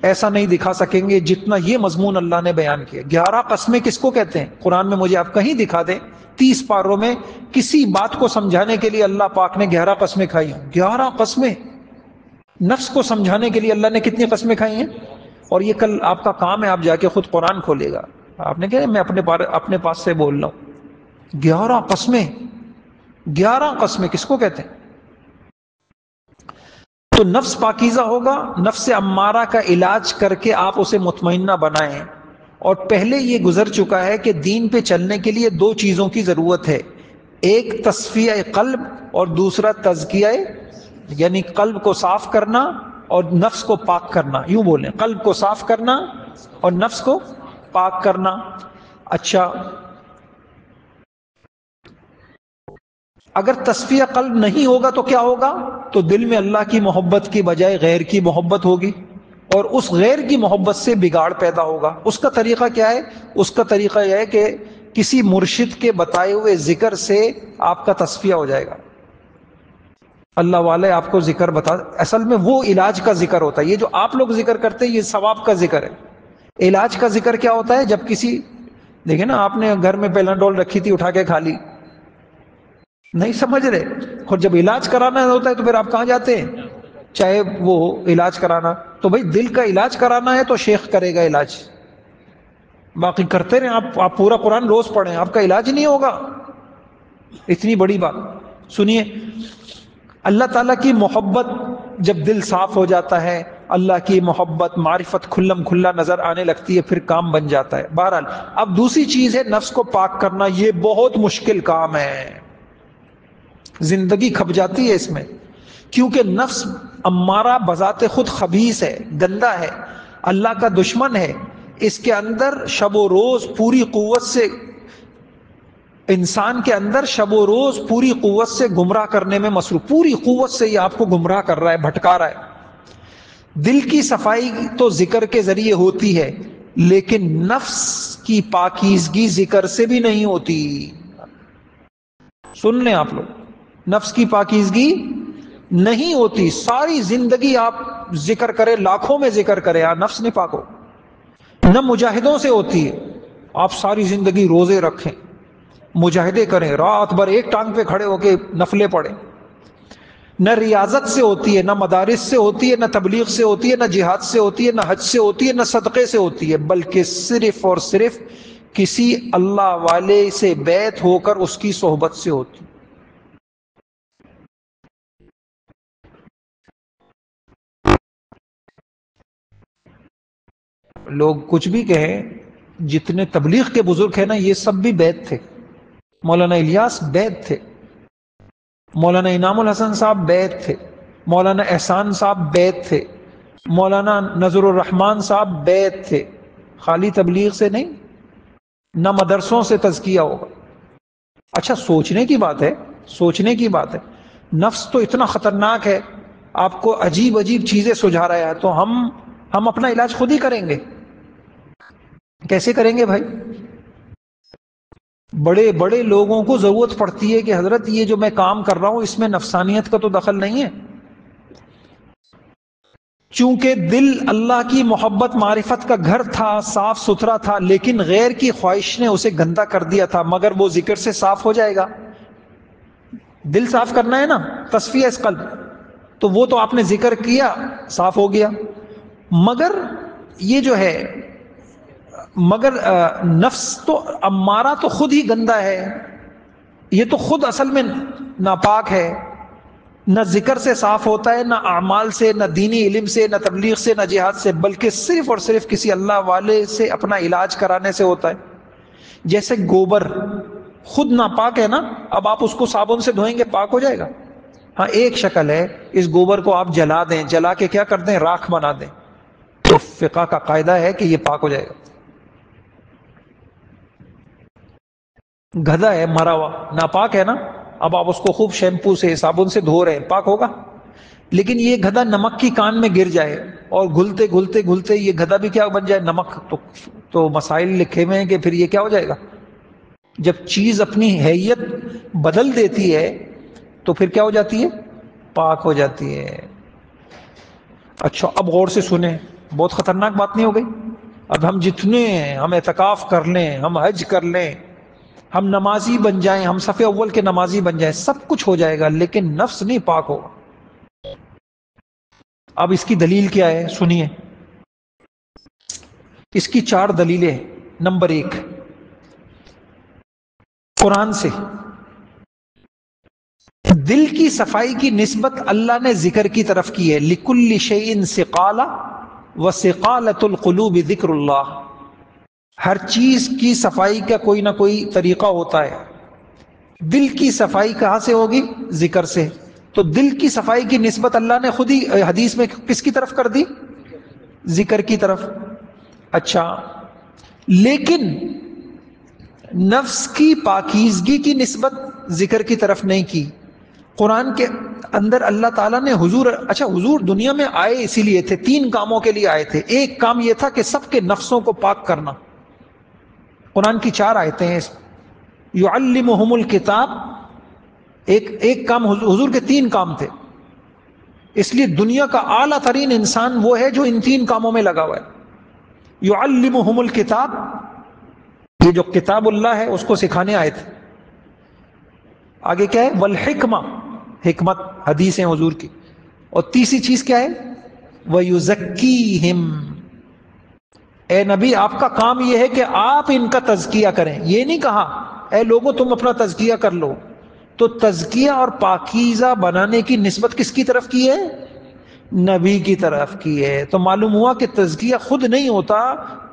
ایسا نہیں دکھا سکیں گے جتنا یہ مضمون اللہ نے بیان کیا. 11 قسمیں کس کو کہتے ہیں قرآن میں؟ مجھے آپ کہیں دکھا دیں 30 پاروں میں کسی بات کو سمجھانے کے لیے اللہ پاک نے 11 قسمیں کھائی ہیں. 11 قسمیں. نفس کو سمجھانے کے لیے اللہ نے کتنی قسمیں کھائی ہیں؟ اور یہ کل آپ کا کام ہے، آپ جا کے خود قرآن کھولے گا. آپ نے کہا میں اپنے پاس سے بول رہا ہوں. 11 قسمیں. 11 قسمیں کس کو کہتے ہیں؟ تو نفس پاکیزہ ہوگا. نفس امارہ کا علاج کر کے آپ اسے مطمئنہ بنائیں. اور پہلے یہ گزر چکا ہے کہ دین پہ چلنے کے لیے 2 چیزوں کی ضرورت ہے. ایک تصفیہ قلب اور دوسرا تزکیہ، یعنی قلب کو صاف کرنا اور نفس کو پاک کرنا. یوں بولیں، قلب کو صاف کرنا اور نفس کو پاک کرنا. اچھا اگر تصفیہ قلب نہیں ہوگا تو کیا ہوگا؟ تو دل میں اللہ کی محبت کی بجائے غیر کی محبت ہوگی، اور اس غیر کی محبت سے بگاڑ پیدا ہوگا. اس کا طریقہ کیا ہے؟ اس کا طریقہ یہ ہے کہ کسی مرشد کے بتائے ہوئے ذکر سے آپ کا تصفیہ ہو جائے گا. اللہ والے آپ کو ذکر بتا، اصل میں وہ علاج کا ذکر ہوتا ہے. یہ جو آپ لوگ ذکر کرتے ہیں یہ ثواب کا ذکر ہے. علاج کا ذکر کیا ہوتا ہے؟ جب کسی، دیکھیں نا آپ نے گھر میں پیلنڈول رکھی تھی، اٹھا کے کھا لی، نہیں سمجھ رہے. اور جب علاج کرانا ہوتا ہے تو پھر آپ کہاں جاتے ہیں؟ چاہے وہ علاج کرانا، تو بھائی دل کا علاج کرانا ہے تو شیخ کرے گا علاج، باقی کرتے رہیں آپ پورا قرآن روز پڑھیں، آپ کا علاج نہیں ہوگا. اتنی بڑی بات سنیے. اللہ تعالیٰ کی محبت جب دل صاف ہو جاتا ہے، اللہ کی محبت معرفت کھلم کھلا نظر آنے لگتی ہے، پھر کام بن جاتا ہے. بہرحال اب دوسری چیز ہے نفس کو پاک کرنا. یہ بہت مشکل کام ہے، زندگی کھپ جاتی ہے اس میں، کیونکہ نفس امارہ بذات خود خبیث ہے، گندا ہے، اللہ کا دشمن ہے. اس کے اندر شب و روز پوری قوت سے، انسان کے اندر شب و روز پوری قوت سے گمراہ کرنے میں مصروف، پوری قوت سے یہ آپ کو گمراہ کر رہا ہے، بھٹکا رہا ہے. دل کی صفائی تو ذکر کے ذریعے ہوتی ہے، لیکن نفس کی پاکیزگی ذکر سے بھی نہیں ہوتی. سن لیں آپ لوگ، نفس کی پاکیزگی نہیں ہوتی. ساری زندگی آپ ذکر کریں، لاکھوں میں ذکر کریں، نفس نہیں پاک ہو. نہ مجاہدوں سے ہوتی ہے. آپ ساری زندگی روزے رکھیں، مجاہدے کریں، رات بھر ایک ٹانگ پہ کھڑے ہو کے نفلیں پڑھیں. نہ ریاضت سے ہوتی ہے، نہ مدارس سے ہوتی ہے، نہ تبلیغ سے ہوتی ہے، نہ جہاد سے ہوتی ہے، نہ حج سے ہوتی ہے، نہ صدقے سے ہوتی ہے، بلکہ صرف اور صرف کسی اللہ والے سے بیعت ہو کر اس کی صحبت سے ہوتی. لوگ کچھ بھی کہیں، جتنے تبلیغ کے بزرگ ہیں نا یہ سب بھی بیعت تھے. مولانا الیاس بیعت تھے، مولانا انعام الحسن صاحب بیعت تھے، مولانا احسان صاحب بیعت تھے، مولانا نذر الرحمان صاحب بیعت تھے. خالی تبلیغ سے نہیں، نہ مدرسوں سے تزکیہ ہوگا. اچھا سوچنے کی بات ہے، سوچنے کی بات ہے، نفس تو اتنا خطرناک ہے، آپ کو عجیب عجیب چیزیں سجھا رہا ہے، تو ہم اپنا علاج خود ہی کریں گے. کیسے کریں گے بھائی؟ بڑے بڑے لوگوں کو ضرورت پڑتی ہے کہ حضرت یہ جو میں کام کر رہا ہوں اس میں نفسانیت کا تو دخل نہیں ہے. چونکہ دل اللہ کی محبت معرفت کا گھر تھا، صاف ستھرا تھا، لیکن غیر کی خواہش نے اسے گندا کر دیا تھا. مگر وہ ذکر سے صاف ہو جائے گا. دل صاف کرنا ہے نا، تصفیہ اس قلب، تو وہ تو آپ نے ذکر کیا، صاف ہو گیا. مگر یہ جو ہے، مگر نفس تو امارہ تو خود ہی گندا ہے، یہ تو خود اصل میں ناپاک ہے. نہ ذکر سے صاف ہوتا ہے، نہ اعمال سے، نہ دینی علم سے، نہ تبلیغ سے، نہ جہاد سے، بلکہ صرف اور صرف کسی اللہ والے سے اپنا علاج کرانے سے ہوتا ہے. جیسے گوبر خود ناپاک ہے نا، اب آپ اس کو صابن سے دھوئیں گے پاک ہو جائے گا. ہاں ایک شکل ہے، اس گوبر کو آپ جلا دیں، جلا کے کیا کر دیں، راکھ بنا دیں، تو فقہ کا قاعدہ ہے کہ یہ پاک ہو جائے گا. گدھا ہے مرا ہوا، ناپاک ہے نا، اب آپ اس کو خوب شیمپو سے صابن سے دھو رہے ہیں، پاک ہوگا. لیکن یہ گدھا نمک کی کان میں گر جائے اور گھلتے گھلتے گھلتے یہ گدھا بھی کیا بن جائے، نمک. تو مسائل لکھے ہوئے ہیں کہ پھر یہ کیا ہو جائے گا. جب چیز اپنی حیت بدل دیتی ہے تو پھر کیا ہو جاتی ہے، پاک ہو جاتی ہے. اچھا اب غور سے سنیں، بہت خطرناک بات نہیں ہو گئی؟ اب ہم جتنے ہم اعتکاف کر لیں، ہم حج کر لیں، ہم نمازی بن جائیں، ہم صف اول کے نمازی بن جائیں، سب کچھ ہو جائے گا، لیکن نفس نہیں پاک ہوگا. اب اس کی دلیل کیا ہے سنیے. اس کی 4 دلیلیں ہیں. نمبر 1، قرآن سے. دل کی صفائی کی نسبت اللہ نے ذکر کی طرف کی ہے. لِكُلِّ شَيْءٍ سِقَالَةٌ وَسِقَالَةُ الْقُلُوبِ ذِكْرُ اللَّهِ. ہر چیز کی صفائی کا کوئی نہ کوئی طریقہ ہوتا ہے. دل کی صفائی کہاں سے ہوگی؟ ذکر سے. تو دل کی صفائی کی نسبت اللہ نے خود ہی حدیث میں کس کی طرف کر دی؟ ذکر کی طرف. اچھا لیکن نفس کی پاکیزگی کی نسبت ذکر کی طرف نہیں کی. قرآن کے اندر اللہ تعالیٰ نے اچھا حضور دنیا میں آئے اسی لیے تھے، 3 کاموں کے لیے آئے تھے. ایک کام یہ تھا کہ سب کے نفسوں کو پاک کرنا. قرآن کی 4 آیتیں ہیں. یعلمہم الکتاب، ایک کام حضور کے 3 کام تھے. اس لیے دنیا کا اعلیٰ ترین انسان وہ ہے جو ان 3 کاموں میں لگا ہوا ہے. یعلمہم الکتاب، یہ جو کتاب اللہ ہے اس کو سکھانے آئے تھے. آگے کیا ہے؟ والحکمہ، حکمت حدیث ہیں حضور کی. اور تیسری چیز کیا ہے؟ وَيُزَكِّيهِمْ، اے نبی آپ کا کام یہ ہے کہ آپ ان کا تزکیہ کریں. یہ نہیں کہا اے لوگوں تم اپنا تزکیہ کر لو. تو تزکیہ اور پاکیزہ بنانے کی نسبت کس کی طرف کی ہے؟ نبی کی طرف کی ہے. تو معلوم ہوا کہ تزکیہ خود نہیں ہوتا،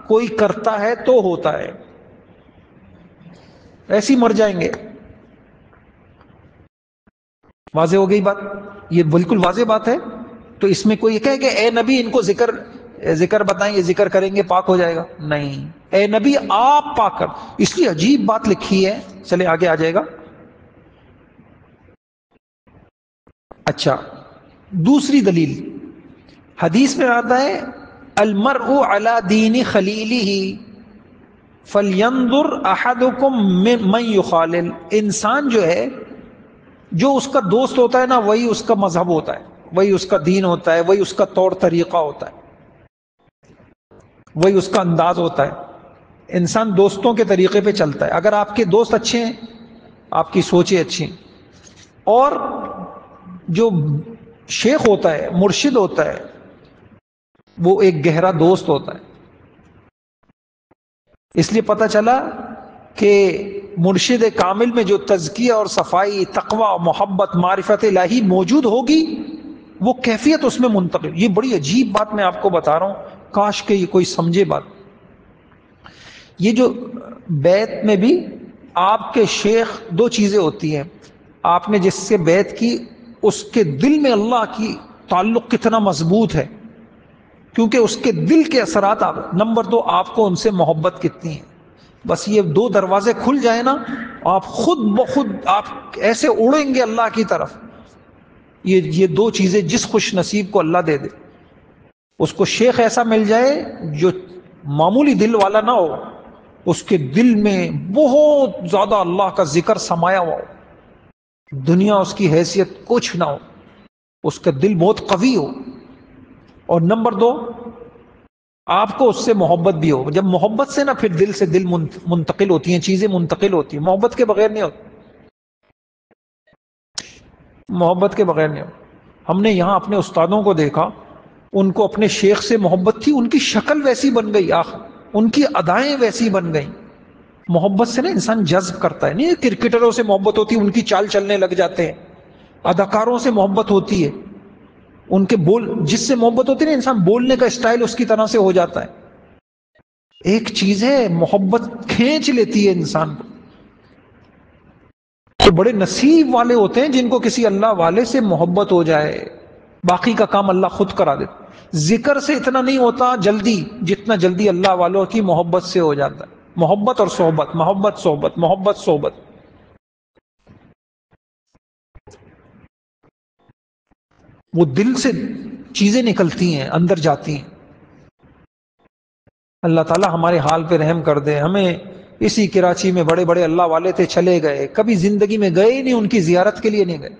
کوئی کرتا ہے تو ہوتا ہے. ایسی مر جائیں گے. واضح ہو گئی بات؟ یہ بالکل واضح بات ہے. تو اس میں کوئی یہ کہے کہ اے نبی ان کو ذکر بتائیں، یہ ذکر کریں گے پاک ہو جائے گا، نہیں. اے نبی آپ پاک کر. اس لیے عجیب بات لکھی ہے، چلے آگے آ جائے گا. اچھا دوسری دلیل حدیث میں آتا ہے المرء علی دین خلیلہ فلینظر احدکم من یخالل. انسان جو ہے، جو اس کا دوست ہوتا ہے نا، وہی اس کا مذہب ہوتا ہے، وہی اس کا دین ہوتا ہے، وہی اس کا طور طریقہ ہوتا ہے، وہی اس کا انداز ہوتا ہے. انسان دوستوں کے طریقے پہ چلتا ہے. اگر آپ کے دوست اچھے ہیں، آپ کی سوچیں اچھی ہیں. اور جو شیخ ہوتا ہے، مرشد ہوتا ہے، وہ ایک گہرا دوست ہوتا ہے. اس لیے پتہ چلا کہ مرشد کامل میں جو تزکیہ اور صفائی، تقوی، محبت، معرفت الہی موجود ہوگی، وہ کیفیت اس میں منتقل. یہ بڑی عجیب بات میں آپ کو بتا رہا ہوں، کاش کہ یہ کوئی سمجھے بات. یہ جو بیعت میں بھی آپ کے شیخ، دو چیزیں ہوتی ہیں. آپ نے جس سے بیعت کی اس کے دل میں اللہ کی تعلق کتنا مضبوط ہے، کیونکہ اس کے دل کے اثرات آپ. نمبر دو، آپ کو ان سے محبت کتنی ہے. بس یہ دو دروازے کھل جائیں نا، آپ خود بخود آپ ایسے اڑیں گے اللہ کی طرف. یہ دو چیزیں جس خوش نصیب کو اللہ دے دے، اس کو شیخ ایسا مل جائے جو معمولی دل والا نہ ہو، اس کے دل میں بہت زیادہ اللہ کا ذکر سمایا ہوا ہو، دنیا اس کی حیثیت کچھ نہ ہو، اس کا دل بہت قوی ہو. اور نمبر دو، آپ کو اس سے محبت بھی ہو. جب محبت سے نا پھر دل سے دل منتقل ہوتی ہیں، چیزیں منتقل ہوتی ہیں. محبت کے بغیر نہیں ہوتی، محبت کے بغیر نہیں ہوتی. ہم نے یہاں اپنے استادوں کو دیکھا، ان کو اپنے شیخ سے محبت تھی، ان کی شکل ویسی بن گئی، ان کی ادائیں ویسی بن گئیں. محبت سے نا انسان جذب کرتا ہے. نہیں کرکٹروں سے محبت ہوتی ہے، ان کی چال چلنے لگ جاتے ہیں. اداکاروں سے محبت ہوتی ہے، ان کے جس سے محبت ہوتی ہے نا، انسان بولنے کا اسٹائل اس کی طرح سے ہو جاتا ہے. ایک چیز ہے محبت کھینچ لیتی ہے انسان کو. تو بڑے نصیب والے ہوتے ہیں جن کو کسی اللہ والے سے محبت ہو جائے، باقی کا کام اللہ خود کرا دیتا. ذکر سے اتنا نہیں ہوتا جلدی جتنا جلدی اللہ والوں کی محبت سے ہو جاتا ہے. محبت اور صحبت، محبت صحبت، محبت صحبت. وہ دل سے چیزیں نکلتی ہیں، اندر جاتی ہیں. اللہ تعالی ہمارے حال پہ رحم کر دے. ہمیں اسی کراچی میں بڑے بڑے اللہ والے تھے، چلے گئے، کبھی زندگی میں گئے ہی نہیں، ان کی زیارت کے لیے نہیں گئے.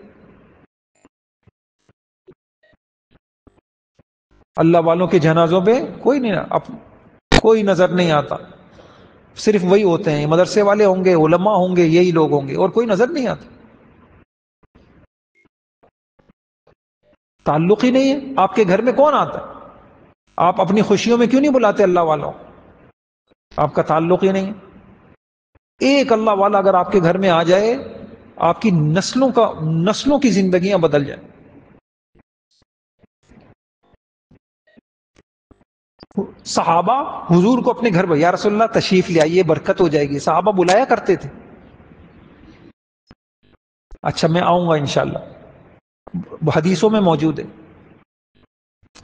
اللہ والوں کے جنازوں پہ کوئی نہیں، کوئی نظر نہیں آتا. صرف وہی ہوتے ہیں، مدرسے والے ہوں گے، علماء ہوں گے، یہی لوگ ہوں گے، اور کوئی نظر نہیں آتا. تعلق ہی نہیں ہے. آپ کے گھر میں کون آتا ہے؟ آپ اپنی خوشیوں میں کیوں نہیں بلاتے اللہ والوں؟ آپ کا تعلق ہی نہیں ہے. ایک اللہ والا اگر آپ کے گھر میں آ جائے، آپ کی نسلوں کی زندگیاں بدل جائیں. صحابہ حضور کو اپنے گھر یا رسول اللہ تشریف لے آئیے، برکت ہو جائے گی، صحابہ بلایا کرتے تھے. اچھا میں آؤں گا انشاءاللہ، حدیثوں میں موجود ہے.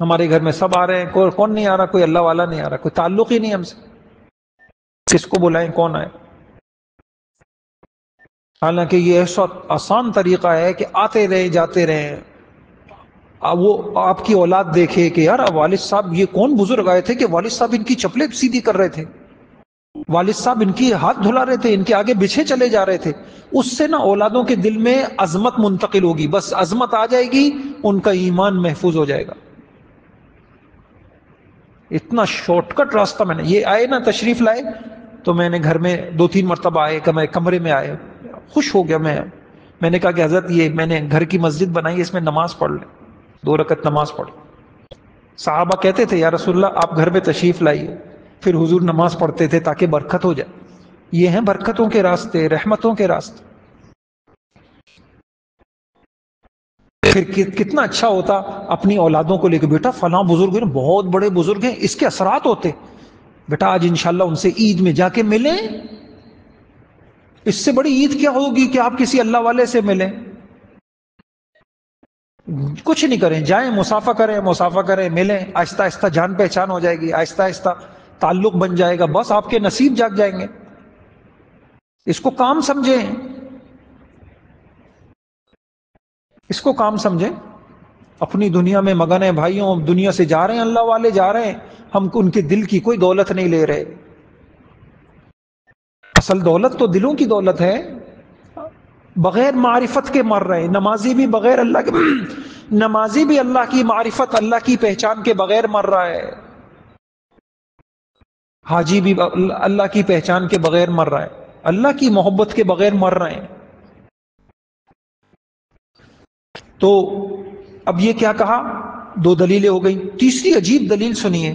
ہمارے گھر میں سب آ رہے ہیں، کون نہیں آ رہا؟ کوئی اللہ والا نہیں آ رہا، کوئی تعلق ہی نہیں ہم سے. کس کو بلائیں، کون آئے؟ حالانکہ یہ ایسا آسان طریقہ ہے کہ آتے رہے جاتے رہے. وہ آپ کی اولاد دیکھے کہ یار والد صاحب یہ کون بزرگ آئے تھے کہ والد صاحب ان کی چپلیں سیدھی کر رہے تھے، والد صاحب ان کی ہاتھ دھلا رہے تھے، ان کے آگے بچھے چلے جا رہے تھے. اس سے نا اولادوں کے دل میں عظمت منتقل ہوگی. بس عظمت آ جائے گی، ان کا ایمان محفوظ ہو جائے گا. اتنا شارٹ کٹ راستہ. میں نے یہ آئے نا تشریف لائے تو میں نے گھر میں 2-3 مرتبہ آئے، کمرے میں آئے، خوش ہو گیا. میں نے کہا کہ حضرت یہ میں نے گھر کی مسجد بنائی ہے، اس میں نماز پڑھ لیں، 2 رکعت نماز پڑھ. صحابہ کہتے تھے یا رسول اللہ آپ گھر میں تشریف لائیے، پھر حضور نماز پڑھتے تھے تاکہ برکت ہو جائے. یہ ہیں برکتوں کے راستے، رحمتوں کے راستے. پھر کتنا اچھا ہوتا اپنی اولادوں کو لے کے، بیٹا فلاں بزرگ ہیں، بہت بڑے بزرگ ہیں، اس کے اثرات ہوتے، بیٹا آج انشاءاللہ ان سے عید میں جا کے ملیں. اس سے بڑی عید کیا ہوگی کہ آپ کسی اللہ والے سے ملیں. کچھ نہیں کریں، جائیں مسافہ کریں، ملیں، آہستہ آہستہ جان پہچان ہو جائے گی، آہستہ آہستہ تعلق بن جائے گا. بس آپ کے نصیب جاگ جائیں گے. اس کو کام سمجھیں، اس کو کام سمجھیں. اپنی دنیا میں مگن ہیں بھائیوں، دنیا سے جا رہے ہیں، اللہ والے جا رہے ہیں، ہم ان کے دل کی کوئی دولت نہیں لے رہے. اصل دولت تو دلوں کی دولت ہے. بغیر معرفت کے مر رہے ہیں. نمازی بھی بغیر نمازی بھی اللہ کی معرفت، اللہ کی پہچان کے بغیر مر رہا ہے. حاجی بھی اللہ کی پہچان کے بغیر مر رہا ہے، اللہ کی محبت کے بغیر مر رہے ہیں. تو اب یہ کیا کہا؟ 2 دلیلیں ہو گئی. تیسری عجیب دلیل سنیے.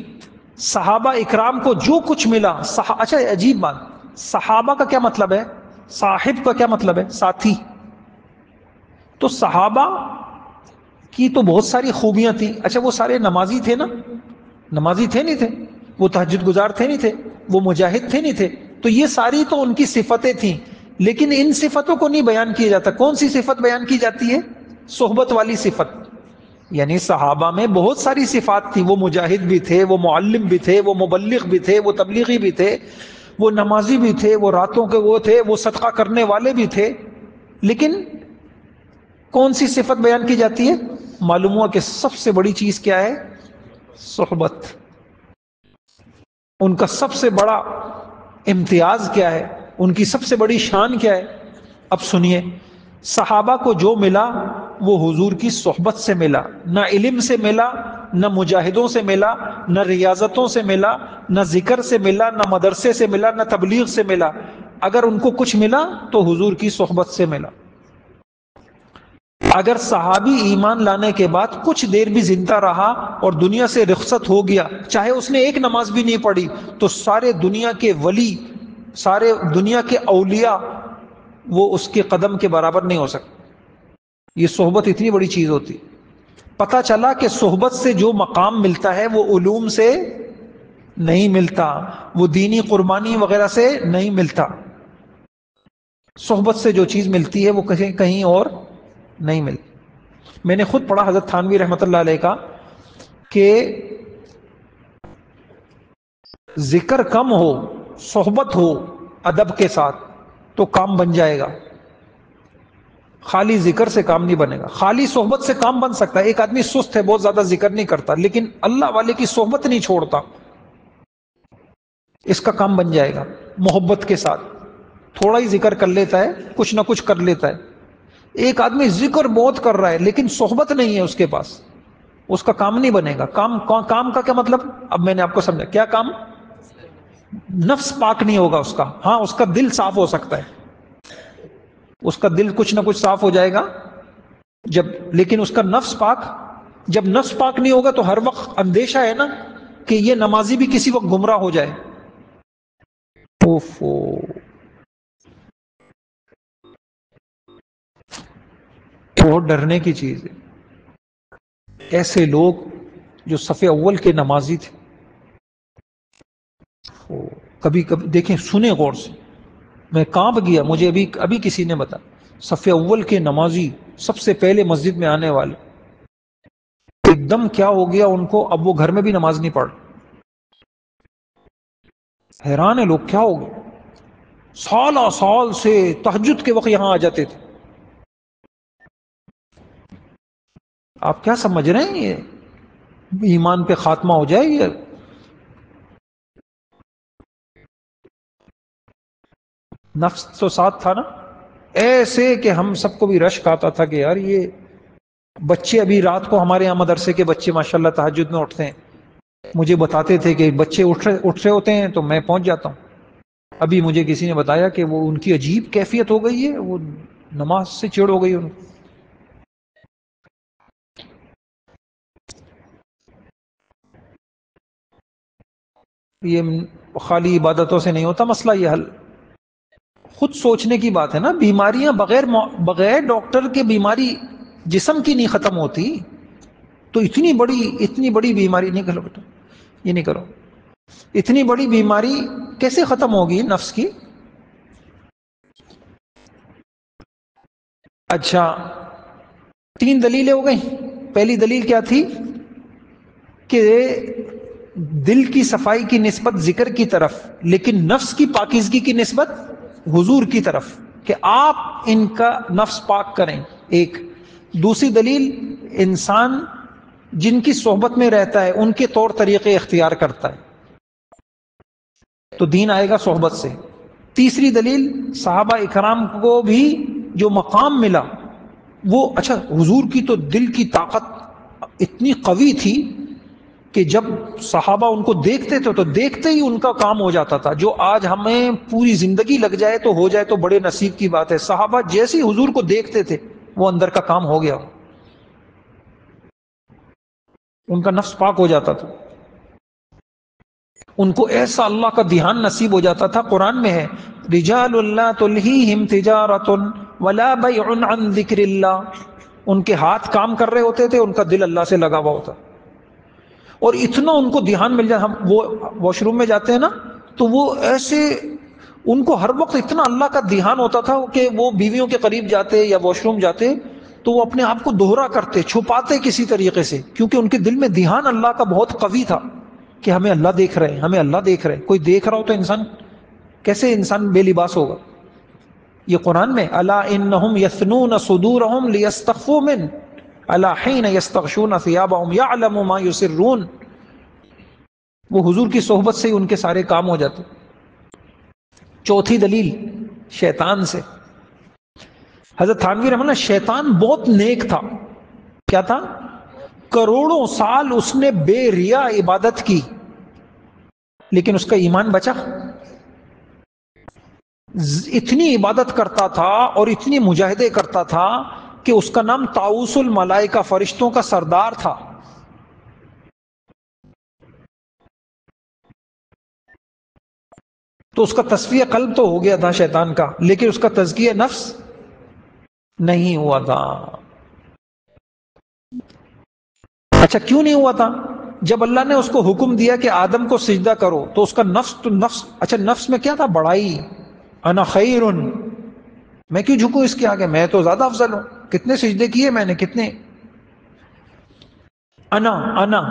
صحابہ اکرام کو جو کچھ ملا، اچھا عجیب بات، صحابہ کا کیا مطلب ہے؟ صاحب کا کیا مطلب ہے؟ ساتھی. تو صحابہ کی تو بہت ساری خوبیاں تھیں. اچھا وہ سارے نمازی تھے نا؟ نمازی تھے نہیں تھے؟ وہ تہجد گزار تھے نہیں تھے؟ وہ مجاہد تھے نہیں تھے؟ تو یہ ساری تو ان کی صفتیں تھیں، لیکن ان صفتوں کو نہیں بیان کیا جاتا. کون سی صفت بیان کی جاتی ہے؟ صحبت والی صفت. یعنی صحابہ میں بہت ساری صفات تھی. وہ مجاہد بھی تھے، وہ معلم بھی تھے، وہ مبلغ بھی تھے، وہ تبلیغی بھی تھے، وہ نمازی بھی تھے، وہ راتوں کے وہ تھے، وہ صدقہ کرنے والے بھی تھے. لیکن کون سی صفت بیان کی جاتی ہے؟ معلوم ہوا کہ سب سے بڑی چیز کیا ہے؟ صحبت. ان کا سب سے بڑا امتیاز کیا ہے؟ ان کی سب سے بڑی شان کیا ہے؟ اب سنیے، صحابہ کو جو ملا وہ حضور کی صحبت سے ملا. نہ علم سے ملا، نہ مجاہدوں سے ملا، نہ ریاضتوں سے ملا، نہ ذکر سے ملا، نہ مدرسے سے ملا، نہ تبلیغ سے ملا. اگر ان کو کچھ ملا تو حضور کی صحبت سے ملا. اگر صحابی ایمان لانے کے بعد کچھ دیر بھی زندہ رہا اور دنیا سے رخصت ہو گیا، چاہے اس نے ایک نماز بھی نہیں پڑھی، تو سارے دنیا کے ولی، سارے دنیا کے اولیاء وہ اس کے قدم کے برابر نہیں ہو سکتے. یہ صحبت اتنی بڑی چیز ہوتی. پتہ چلا کہ صحبت سے جو مقام ملتا ہے وہ علوم سے نہیں ملتا، وہ دینی قربانی وغیرہ سے نہیں ملتا. صحبت سے جو چیز ملتی ہے وہ کہیں اور نہیں ملتی. میں نے خود پڑھا حضرت تھانوی رحمۃ اللہ علیہ کا کہ ذکر کم ہو، صحبت ہو ادب کے ساتھ تو کام بن جائے گا. خالی ذکر سے کام نہیں بنے گا. خالی صحبت سے کام بن سکتا ہے. ایک آدمی سست ہے، بہت زیادہ ذکر نہیں کرتا، لیکن اللہ والے کی صحبت نہیں چھوڑتا، اس کا کام بن جائے گا. محبت کے ساتھ تھوڑا ہی ذکر کر لیتا ہے، کچھ نہ کچھ کر لیتا ہے. ایک آدمی ذکر بہت کر رہا ہے لیکن صحبت نہیں ہے اس کے پاس، اس کا کام نہیں بنے گا. کام کا کیا مطلب؟ اب میں نے آپ کو سمجھا. کیا کام؟ نفس پاک نہیں ہوگا اس کا. ہاں اس کا دل صاف ہو سکتا ہے، اس کا دل کچھ نہ کچھ صاف ہو جائے گا جب، لیکن اس کا نفس پاک. جب نفس پاک نہیں ہوگا تو ہر وقت اندیشہ ہے نا کہ یہ نمازی بھی کسی وقت گمراہ ہو جائے. اوفو، بہت ڈرنے کی چیز ہے. ایسے لوگ جو صف اول کے نمازی تھے، کبھی کبھی دیکھیں، سنیں غور سے، میں کانپ گیا. مجھے ابھی کسی نے بتا، صف اول کے نمازی، سب سے پہلے مسجد میں آنے والے، ایک دم کیا ہو گیا ان کو، اب وہ گھر میں بھی نماز نہیں پڑھ. حیران ہے لوگ، کیا ہو گیا؟ سالہ سال سے تہجد کے وقت یہاں آ جاتے تھے. آپ کیا سمجھ رہے ہیں یہ ایمان پہ خاتمہ ہو جائے؟ یہ نفس تو ساتھ تھا نا، ایسے کہ ہم سب کو بھی رشک آتا تھا کہ یار یہ بچے، ابھی رات کو ہمارے یہاں مدرسے کے بچے ماشاءاللہ تہجد میں اٹھتے ہیں، مجھے بتاتے تھے کہ بچے اٹھ رہے ہوتے ہیں تو میں پہنچ جاتا ہوں. ابھی مجھے کسی نے بتایا کہ وہ ان کی عجیب کیفیت ہو گئی ہے، وہ نماز سے چڑ ہو گئی ان کو. یہ خالی عبادتوں سے نہیں ہوتا مسئلہ یہ حل. خود سوچنے کی بات ہے نا. بیماریاں بغیر ڈاکٹر کے بیماری جسم کی نہیں ختم ہوتی. تو اتنی بڑی بیماری نہیں کرو بیٹا، یہ نہیں کرو. اتنی بڑی بیماری کیسے ختم ہوگی نفس کی؟ اچھا، 3 دلیلیں ہو گئیں. پہلی دلیل کیا تھی؟ کہ دل کی صفائی کی نسبت ذکر کی طرف، لیکن نفس کی پاکیزگی کی نسبت حضور کی طرف، کہ آپ ان کا نفس پاک کریں. ایک. دوسری دلیل، انسان جن کی صحبت میں رہتا ہے ان کے طور طریقے اختیار کرتا ہے تو دین آئے گا صحبت سے. تیسری دلیل، صحابہ اکرام کو بھی جو مقام ملا وہ، اچھا حضور کی تو دل کی طاقت اتنی قوی تھی کہ جب صحابہ ان کو دیکھتے تھے تو دیکھتے ہی ان کا کام ہو جاتا تھا. جو آج ہمیں پوری زندگی لگ جائے تو ہو جائے تو بڑے نصیب کی بات ہے. صحابہ جیسے حضور کو دیکھتے تھے وہ اندر کا کام ہو گیا، ان کا نفس پاک ہو جاتا تھا. ان کو ایسا اللہ کا دھیان نصیب ہو جاتا تھا. قرآن میں ہے رجال لا تلہیہم تجارۃ ولا بیع عن ذکر اللہ. ان کے ہاتھ کام کر رہے ہوتے تھے, ان کا دل اللہ سے لگا ہوا ہوتا, اور اتنا ان کو دھیان مل جاتا. ہم وہ واش روم میں جاتے ہیں نا, تو وہ ایسے ان کو ہر وقت اتنا اللہ کا دھیان ہوتا تھا کہ وہ بیویوں کے قریب جاتے یا واش روم جاتے تو وہ اپنے آپ کو دوہرا کرتے, چھپاتے کسی طریقے سے, کیونکہ ان کے دل میں دھیان اللہ کا بہت قوی تھا کہ ہمیں اللہ دیکھ رہے ہیں, ہمیں اللہ دیکھ رہے ہیں. کوئی دیکھ رہا ہو تو انسان کیسے انسان بے لباس ہوگا؟ یہ قرآن میں الا انہم یثنون صدورہم لیستخفوا من الا حین یستغشون ثیابہم یعلم ما یسرون. وہ حضور کی صحبت سے ہی ان کے سارے کام ہو جاتے. چوتھی دلیل شیطان سے. حضرت تھانوی رحمہ اللہ, شیطان بہت نیک تھا. کیا تھا؟ کروڑوں سال اس نے بے ریا عبادت کی, لیکن اس کا ایمان بچا. اتنی عبادت کرتا تھا اور اتنی مجاہدے کرتا تھا کہ اس کا نام طاؤس الملائکہ, فرشتوں کا سردار تھا. تو اس کا تصفیہ قلب تو ہو گیا تھا شیطان کا, لیکن اس کا تزکیہ نفس نہیں ہوا تھا. اچھا کیوں نہیں ہوا تھا؟ جب اللہ نے اس کو حکم دیا کہ آدم کو سجدہ کرو تو اس کا نفس اچھا نفس میں کیا تھا؟ بڑائی. انا خیر, میں کیوں جھکوں اس کے آگے, میں تو زیادہ افضل ہوں. کتنے سجدے کیے میں نے, کتنے. انا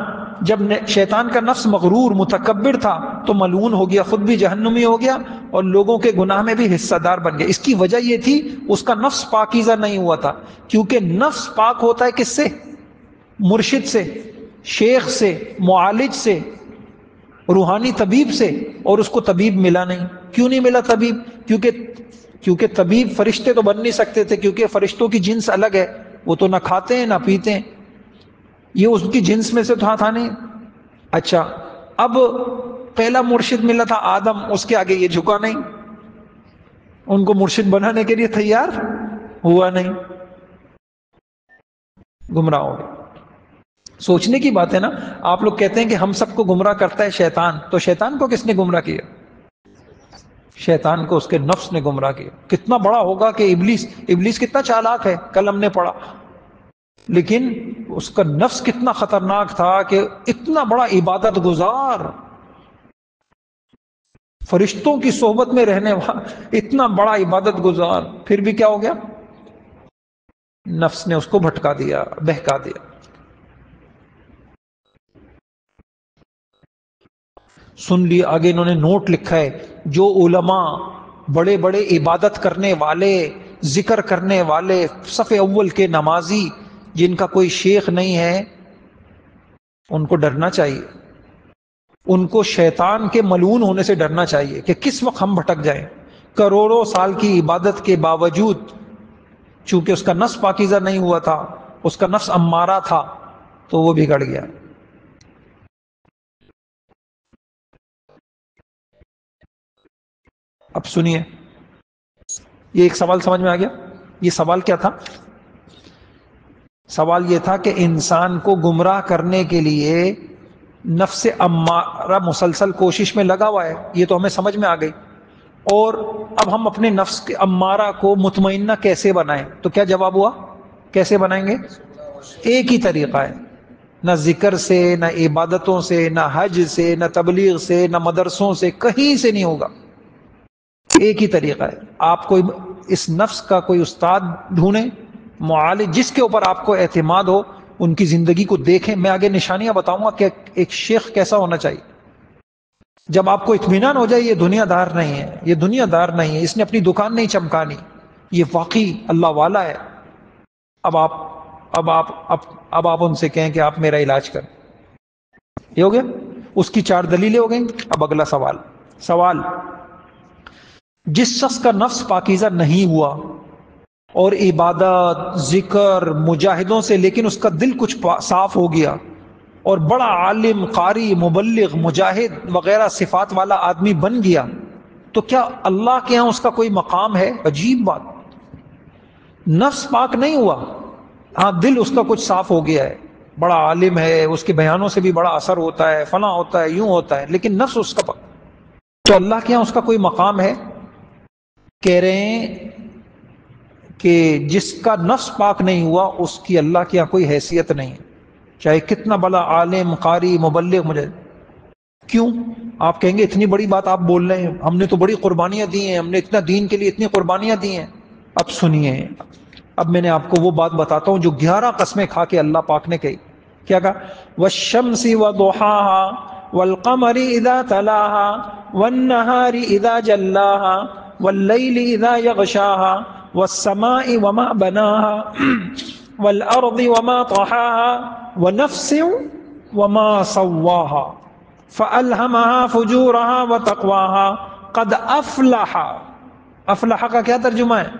جب شیطان کا نفس مغرور متکبر تھا تو ملعون ہو گیا, خود بھی جہنمی ہو گیا اور لوگوں کے گناہ میں بھی حصہ دار بن گیا. اس کی وجہ یہ تھی اس کا نفس پاکیزہ نہیں ہوا تھا, کیونکہ نفس پاک ہوتا ہے کس سے؟ مرشد سے, شیخ سے, معالج سے, روحانی طبیب سے, اور اس کو طبیب ملا نہیں. کیوں نہیں ملا طبیب؟ کیونکہ طبیب فرشتے تو بن نہیں سکتے تھے, کیونکہ فرشتوں کی جنس الگ ہے, وہ تو نہ کھاتے ہیں نہ پیتے ہیں. یہ اس کی جنس میں سے تھا نہیں. اچھا اب پہلا مرشد ملا تھا آدم, اس کے آگے یہ جھکا نہیں, ان کو مرشد بنانے کے لیے تیار ہوا نہیں, گمراہ ہو گئے. سوچنے کی بات ہے نا. آپ لوگ کہتے ہیں کہ ہم سب کو گمراہ کرتا ہے شیطان, تو شیطان کو کس نے گمراہ کیا؟ شیطان کو اس کے نفس نے گمراہ کیا. کتنا بڑا ہوگا کہ ابلیس کتنا چالاک ہے, کل ہم نے پڑھا, لیکن اس کا نفس کتنا خطرناک تھا کہ اتنا بڑا عبادت گزار, فرشتوں کی صحبت میں رہنے والا, اتنا بڑا عبادت گزار, پھر بھی کیا ہو گیا؟ نفس نے اس کو بھٹکا دیا, بہکا دیا. سن لی آگے انہوں نے نوٹ لکھا ہے, جو علماء بڑے بڑے عبادت کرنے والے, ذکر کرنے والے, صف اول کے نمازی, جن کا کوئی شیخ نہیں ہے, ان کو ڈرنا چاہیے. ان کو شیطان کے ملعون ہونے سے ڈرنا چاہیے کہ کس وقت ہم بھٹک جائیں. کروڑوں سال کی عبادت کے باوجود چونکہ اس کا نفس پاکیزہ نہیں ہوا تھا, اس کا نفس امارہ تھا, تو وہ بگڑ گیا. اب سنیے, یہ ایک سوال سمجھ میں آ گیا. یہ سوال کیا تھا؟ سوال یہ تھا کہ انسان کو گمراہ کرنے کے لیے نفس امارہ مسلسل کوشش میں لگا ہوا ہے, یہ تو ہمیں سمجھ میں آ گئی. اور اب ہم اپنے نفس کے امارہ کو مطمئنہ کیسے بنائیں؟ تو کیا جواب ہوا؟ کیسے بنائیں گے؟ ایک ہی طریقہ ہے, نہ ذکر سے, نہ عبادتوں سے, نہ حج سے, نہ تبلیغ سے, نہ مدرسوں سے, کہیں سے نہیں ہوگا. ایک ہی طریقہ ہے. آپ کوئی اس نفس کا کوئی استاد ڈھونڈیں, معالج, جس کے اوپر آپ کو اعتماد ہو, ان کی زندگی کو دیکھیں. میں آگے نشانیاں بتاؤں گا کہ ایک شیخ کیسا ہونا چاہیے. جب آپ کو اطمینان ہو جائے یہ دنیا دار نہیں ہے, یہ دنیا دار نہیں ہے, اس نے اپنی دکان نہیں چمکانی, یہ واقعی اللہ والا ہے, اب آپ ان سے کہیں کہ آپ میرا علاج کریں. یہ ہو گیا, اس کی 4 دلیلیں ہو گئیں. اب اگلا سوال, جس شخص کا نفس پاکیزہ نہیں ہوا اور عبادت, ذکر, مجاہدوں سے, لیکن اس کا دل کچھ صاف ہو گیا اور بڑا عالم, قاری, مبلغ, مجاہد وغیرہ صفات والا آدمی بن گیا, تو کیا اللہ کے ہاں اس کا کوئی مقام ہے؟ عجیب بات. نفس پاک نہیں ہوا, ہاں دل اس کا کچھ صاف ہو گیا ہے, بڑا عالم ہے، اس کے بیانوں سے بھی بڑا اثر ہوتا ہے، فلاں ہوتا ہے، یوں ہوتا ہے، لیکن نفس اس کا تو اللہ کے یہاں اس کا کوئی مقام ہے؟ کہہ رہے ہیں کہ جس کا نفس پاک نہیں ہوا اس کی اللہ کے یہاں کوئی حیثیت نہیں ہے، چاہے کتنا بڑا عالم، قاری، مبلغ مجھے. کیوں؟ آپ کہیں گے اتنی بڑی بات آپ بول رہے ہیں، ہم نے تو بڑی قربانیاں دی ہیں، ہم نے اتنا دین کے لیے اتنی قربانیاں دی ہیں. اب سنیے، اب میں نے آپ کو وہ بات بتاتا ہوں جو 11 قسمیں کھا کے اللہ پاک نے کہی. کیا کہا؟ والشمس وضحاها والقمر اذا تلاها والنهار اذا جلاها والليل اذا يغشاها والسماء وما بناها والارض وما طحاها ونفس وما سواها فألهمها فجورها وتقواها قد افلح. افلح کا کیا ترجمہ ہے؟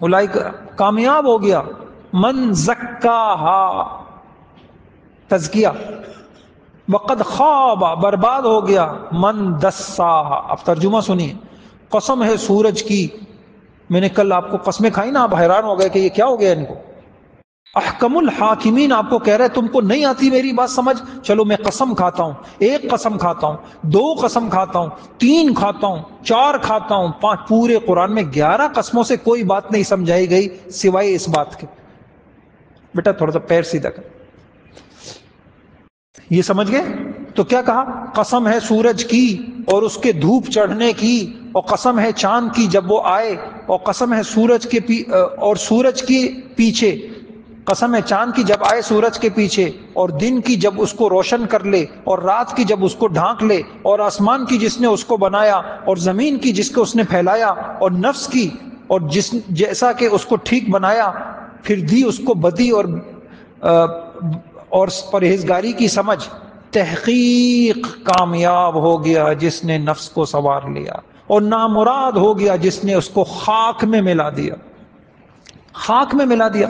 اولئک، کامیاب ہو گیا. من زکاہا، تزکیہ. وقد خواب، برباد ہو گیا. من دساہا. اب ترجمہ سنیے. قسم ہے سورج کی، میں نے کل آپ کو قسمیں کھائی نا، آپ حیران ہو گئے کہ یہ کیا ہو گیا ان کو. احکم الحاکمین آپ کو کہہ رہے تم کو نہیں آتی میری بات سمجھ، چلو میں قسم کھاتا ہوں، 1 قسم کھاتا ہوں، 2 قسم کھاتا ہوں، 3 کھاتا ہوں، 4 کھاتا ہوں، 5. پورے قرآن میں 11 قسموں سے کوئی بات نہیں سمجھائی گئی سوائے اس بات کے. بیٹا تھوڑا سا پیر سیدھا کر. یہ سمجھ گئے؟ تو کیا کہا؟ قسم ہے سورج کی اور اس کے دھوپ چڑھنے کی، اور قسم ہے چاند کی جب وہ آئے، اور قسم ہے سورج کے اور سورج کے پیچھے، قسم ہے چاند کی جب آئے سورج کے پیچھے، اور دن کی جب اس کو روشن کر لے، اور رات کی جب اس کو ڈھانک لے، اور آسمان کی جس نے اس کو بنایا، اور زمین کی جس کو اس نے پھیلایا، اور نفس کی اور جیسا کہ اس کو ٹھیک بنایا، پھر دی اس کو بدی اور پرہیزگاری کی سمجھ. تحقیق کامیاب ہو گیا جس نے نفس کو سنوار لیا، اور نامراد ہو گیا جس نے اس کو خاک میں ملا دیا. خاک میں ملا دیا.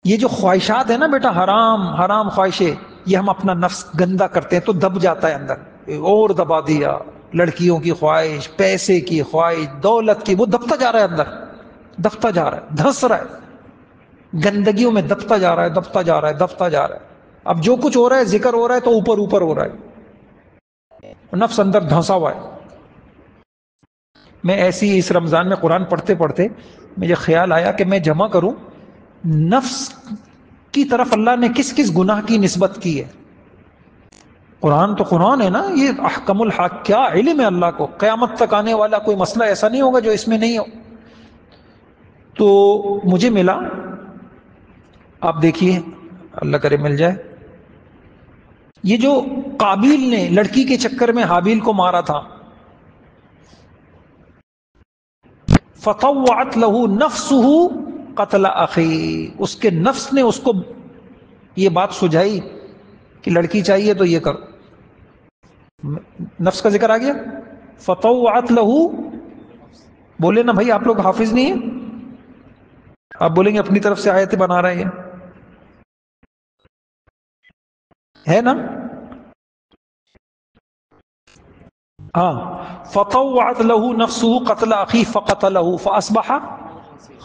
یہ جو خواہشات ہیں نا بیٹا، حرام خواہشیں، یہ ہم اپنا نفس گندا کرتے ہیں تو دب جاتا ہے اندر، اور دبا دیا. لڑکیوں کی خواہش، پیسے کی خواہش، دولت کی، وہ دبتا جا رہا ہے اندر، دبتا جا رہا ہے، دھس رہا ہے گندگیوں میں، دبتا جا رہا ہے، دبتا جا رہا ہے، دبتا جا رہا ہے. اب جو کچھ ہو رہا ہے ذکر ہو رہا ہے تو اوپر ہو رہا ہے، نفس اندر دھنسا ہوا ہے. میں ایسی اس رمضان میں قرآن پڑھتے پڑھتے مجھے خیال آیا کہ میں جمع کروں نفس کی طرف اللہ نے کس کس گناہ کی نسبت کی ہے. قرآن تو قرآن ہے نا، یہ احکم الحق، کیا علم ہے اللہ کو. قیامت تک آنے والا کوئی مسئلہ ایسا نہیں ہوگا جو اس میں نہیں ہو. تو مجھے ملا، آپ دیکھیے اللہ کرے مل جائے، یہ جو قابیل نے لڑکی کے چکر میں حابیل کو مارا تھا، فطوعت له نفسه قتل اخی، اس کے نفس نے اس کو یہ بات سجھائی کہ لڑکی چاہیے تو یہ کرو. نفس کا ذکر آ گیا. فطوعت له، بولے نا بھائی، آپ لوگ حافظ نہیں ہیں، آپ بولیں گے اپنی طرف سے آیتیں بنا رہے ہیں، ہے نا؟ ہاں. فطوعت له نفسه قتل اخی فقتله فاصبح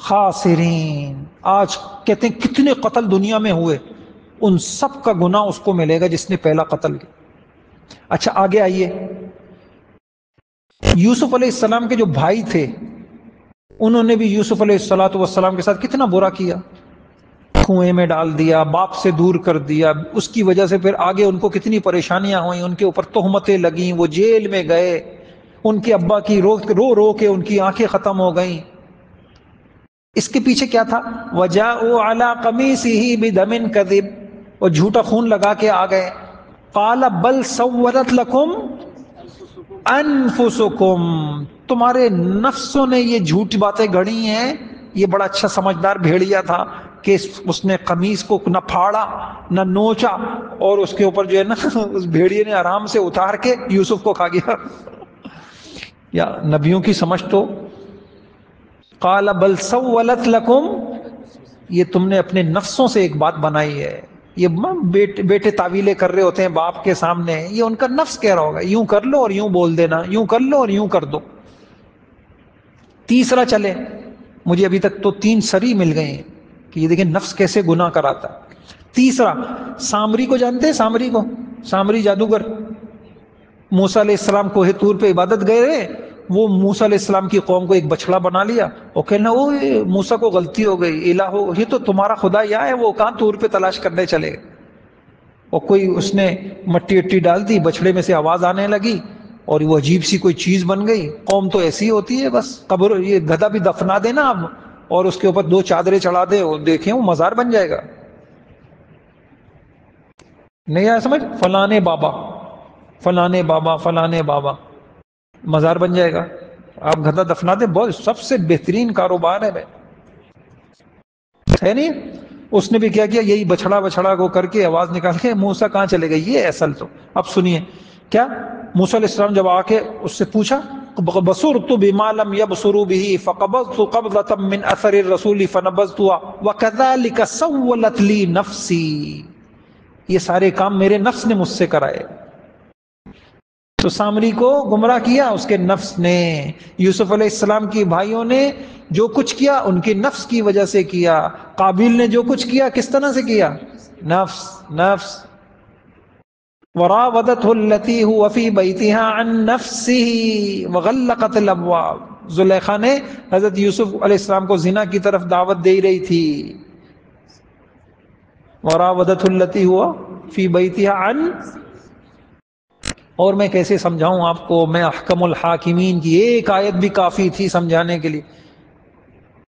خاسرین. آج کہتے ہیں کتنے قتل دنیا میں ہوئے، ان سب کا گناہ اس کو ملے گا جس نے پہلا قتل کیا. اچھا آگے آئیے، یوسف علیہ السلام کے جو بھائی تھے انہوں نے بھی یوسف علیہ السلام کے ساتھ کتنا برا کیا، کنویں میں ڈال دیا، باپ سے دور کر دیا. اس کی وجہ سے پھر آگے ان کو کتنی پریشانیاں ہوئیں، ان کے اوپر تہمتیں لگیں، وہ جیل میں گئے، ان کے ابا کی رو کے ان کی آنکھیں ختم ہو گئیں. اس کے پیچھے کیا تھا؟ وَجَاءُوا عَلَىٰ قَمِيصِهِ بِدَمٍ كَذِبٍ، اور جھوٹا خون لگا کے آ گئے. قَالَ بَلْ سَوَّلَتْ لَكُمْ أَنفُسُكُمْ، تمہارے نفسوں نے یہ جھوٹی باتیں گھڑی ہیں. یہ بڑا اچھا سمجھدار بھیڑیا تھا کہ اس نے قمیص کو نہ پھاڑا نہ نوچا، اور اس کے اوپر جو ہے نا اس بھیڑیے نے آرام سے اتار کے یوسف کو کھا گیا. یا نبیوں کی سمجھ تو. قال بل سولت لکم، یہ تم نے اپنے نفسوں سے ایک بات بنائی ہے. یہ بیٹے تعویلیں کر رہے ہوتے ہیں باپ کے سامنے، یہ ان کا نفس کہہ رہا ہوگا یوں کر لو اور یوں بول دینا، یوں کر لو اور یوں کر دو. تیسرا چلے، مجھے ابھی تک تو 3 سری مل گئے ہیں کہ یہ دیکھیں نفس کیسے گناہ کراتا ہے۔ تیسرا، سامری کو جانتے ہیں؟ سامری کو، سامری جادوگر، موسیٰ علیہ السلام کوہ طور پہ عبادت گئے رہے، وہ موسیٰ علیہ السلام کی قوم کو ایک بچڑا بنا لیا اور کہنا وہ موسیٰ کو غلطی ہو گئی، الہو یہ تو تمہارا خدا یا ہے، وہ کہاں طور پہ تلاش کرنے چلے گئے، اور کوئی اس نے مٹی اٹی ڈال دی، بچڑے میں سے آواز آنے لگی اور وہ عجیب سی کوئی چیز بن گئی۔ قوم تو ایسی ہوتی ہے، بس قبر یہ گدھا بھی دفنا دینا اب اور اس کے اوپر 2 چادریں چڑھا دے اور دیکھیں وہ مزار بن جائے گا۔ نہیں آیا سمجھ؟ فلانے بابا فلانے بابا فلانے بابا، مزار بن جائے گا۔ آپ گدھا دفنا دیں، بہت سب سے بہترین کاروبار ہے بھائی، ہے نہیں؟ اس نے بھی کیا کیا، یہی بچڑا کو کر کے آواز نکال کے موسیٰ کہاں چلے گئے، یہ اصل تو۔ اب سنیے کیا موسیٰ علیہ السلام جب آ کے اس سے پوچھا، بصرت بما لم يبصروا به فقبضت قبضة من اثر الرسول فنبذتها وكذلك سولت لي نفسي، یہ سارے کام میرے نفس نے مجھ سے کرائے۔ تو سامری کو گمراہ کیا اس کے نفس نے، یوسف علیہ السلام کی بھائیوں نے جو کچھ کیا ان کے نفس کی وجہ سے کیا، قابیل نے جو کچھ کیا کس طرح سے کیا، نفس۔ وراودته التي هو في بيتها عن نفسه وغلقت الابواب، زلیخا نے حضرت یوسف علیہ السلام کو زنا کی طرف دعوت دے رہی تھی، وراودته التي هو في بيتها عن، اور میں کیسے سمجھاؤں آپ کو، میں احکم الحاکمین کی ایک آیت بھی کافی تھی سمجھانے کے لیے،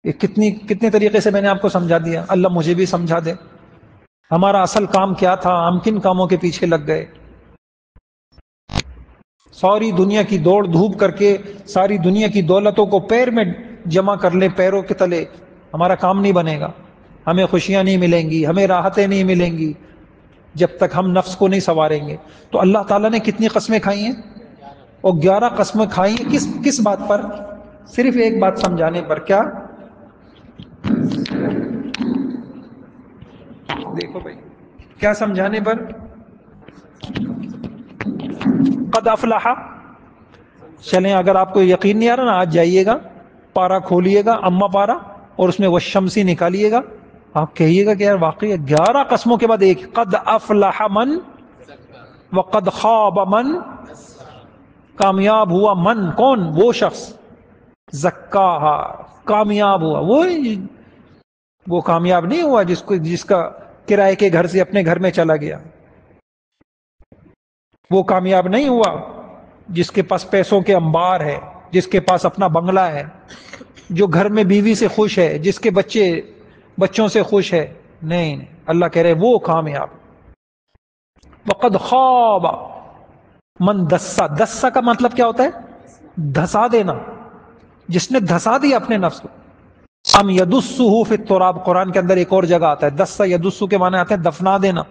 یہ کتنے طریقے سے میں نے آپ کو سمجھا دیا، اللہ مجھے بھی سمجھا دے۔ ہمارا اصل کام کیا تھا، ہم کن کاموں کے پیچھے لگ گئے؟ ساری دنیا کی دوڑ دھوپ کر کے ساری دنیا کی دولتوں کو پیر میں جمع کر لیں، پیروں کے تلے، ہمارا کام نہیں بنے گا، ہمیں خوشیاں نہیں ملیں گی، ہمیں راحتیں نہیں ملیں گی جب تک ہم نفس کو نہیں سنواریں گے۔ تو اللہ تعالیٰ نے کتنی قسمیں کھائی ہیں؟ اور 11 قسمیں کھائی ہیں، کس بات پر؟ صرف ایک بات سمجھانے پر۔ کیا؟ دیکھو بھائی، کیا سمجھانے پر؟ قد افلح۔ چلیں اگر آپ کو یقین نہیں آ رہا نا، آج جائیے گا پارا کھولیے گا، اما پارا، اور اس میں والشمسی نکالیے گا، آپ کہیے گا کہ یار واقعی 11 قسموں کے بعد ایک، قد افلح من وقد خاب من، کامیاب ہوا من، کون؟ وہ شخص، زکاہا، کامیاب ہوا، وہ کامیاب نہیں ہوا جس کا کرائے کے گھر سے اپنے گھر میں چلا گیا، وہ کامیاب نہیں ہوا جس کے پاس پیسوں کے انبار ہے، جس کے پاس اپنا بنگلہ ہے، جو گھر میں بیوی سے خوش ہے، جس کے بچوں سے خوش ہے، نہیں، اللہ کہہ رہے وہ کامیاب۔ وقد خواب من دسا کا مطلب کیا ہوتا ہے؟ دھسا دینا، جس نے دھسا دیا اپنے نفس کو۔ ام یدسہ فی التراب، قرآن کے اندر ایک اور جگہ آتا ہے، دسا یدسو کے معنی آتے ہیں دفنا دینا،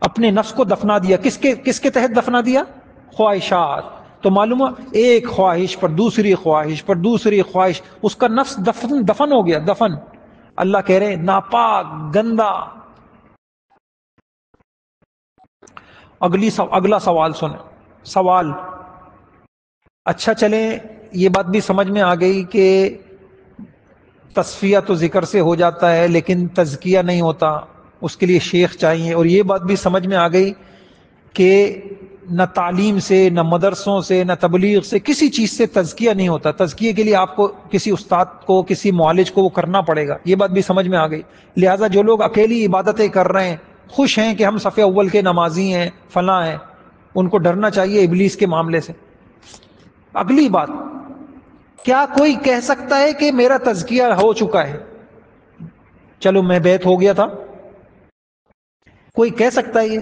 اپنے نفس کو دفنا دیا۔ کس کے تحت دفنا دیا؟ خواہشات۔ تو معلوم ہوا ایک خواہش پر دوسری خواہش پر دوسری خواہش، اس کا نفس دفن ہو گیا، دفن۔ اللہ کہہ رہے ہیں ناپاک، گندا۔ اگلا سوال سنیں، سوال اچھا چلیں، یہ بات بھی سمجھ میں آ گئی کہ تصفیہ تو ذکر سے ہو جاتا ہے لیکن تزکیہ نہیں ہوتا، اس کے لیے شیخ چاہیے، اور یہ بات بھی سمجھ میں آ گئی کہ نہ تعلیم سے، نہ مدرسوں سے، نہ تبلیغ سے، کسی چیز سے تزکیہ نہیں ہوتا، تزکیے کے لیے آپ کو کسی استاد کو، کسی معالج کو وہ کرنا پڑے گا، یہ بات بھی سمجھ میں آ گئی۔ لہٰذا جو لوگ اکیلی عبادتیں کر رہے ہیں، خوش ہیں کہ ہم صف اول کے نمازی ہیں، فلاں ہیں، ان کو ڈرنا چاہیے ابلیس کے معاملے سے۔ اگلی بات، کیا کوئی کہہ سکتا ہے کہ میرا تزکیہ ہو چکا ہے، چلو میں بیعت ہو گیا تھا؟ کوئی کہہ سکتا ہے؟ یہ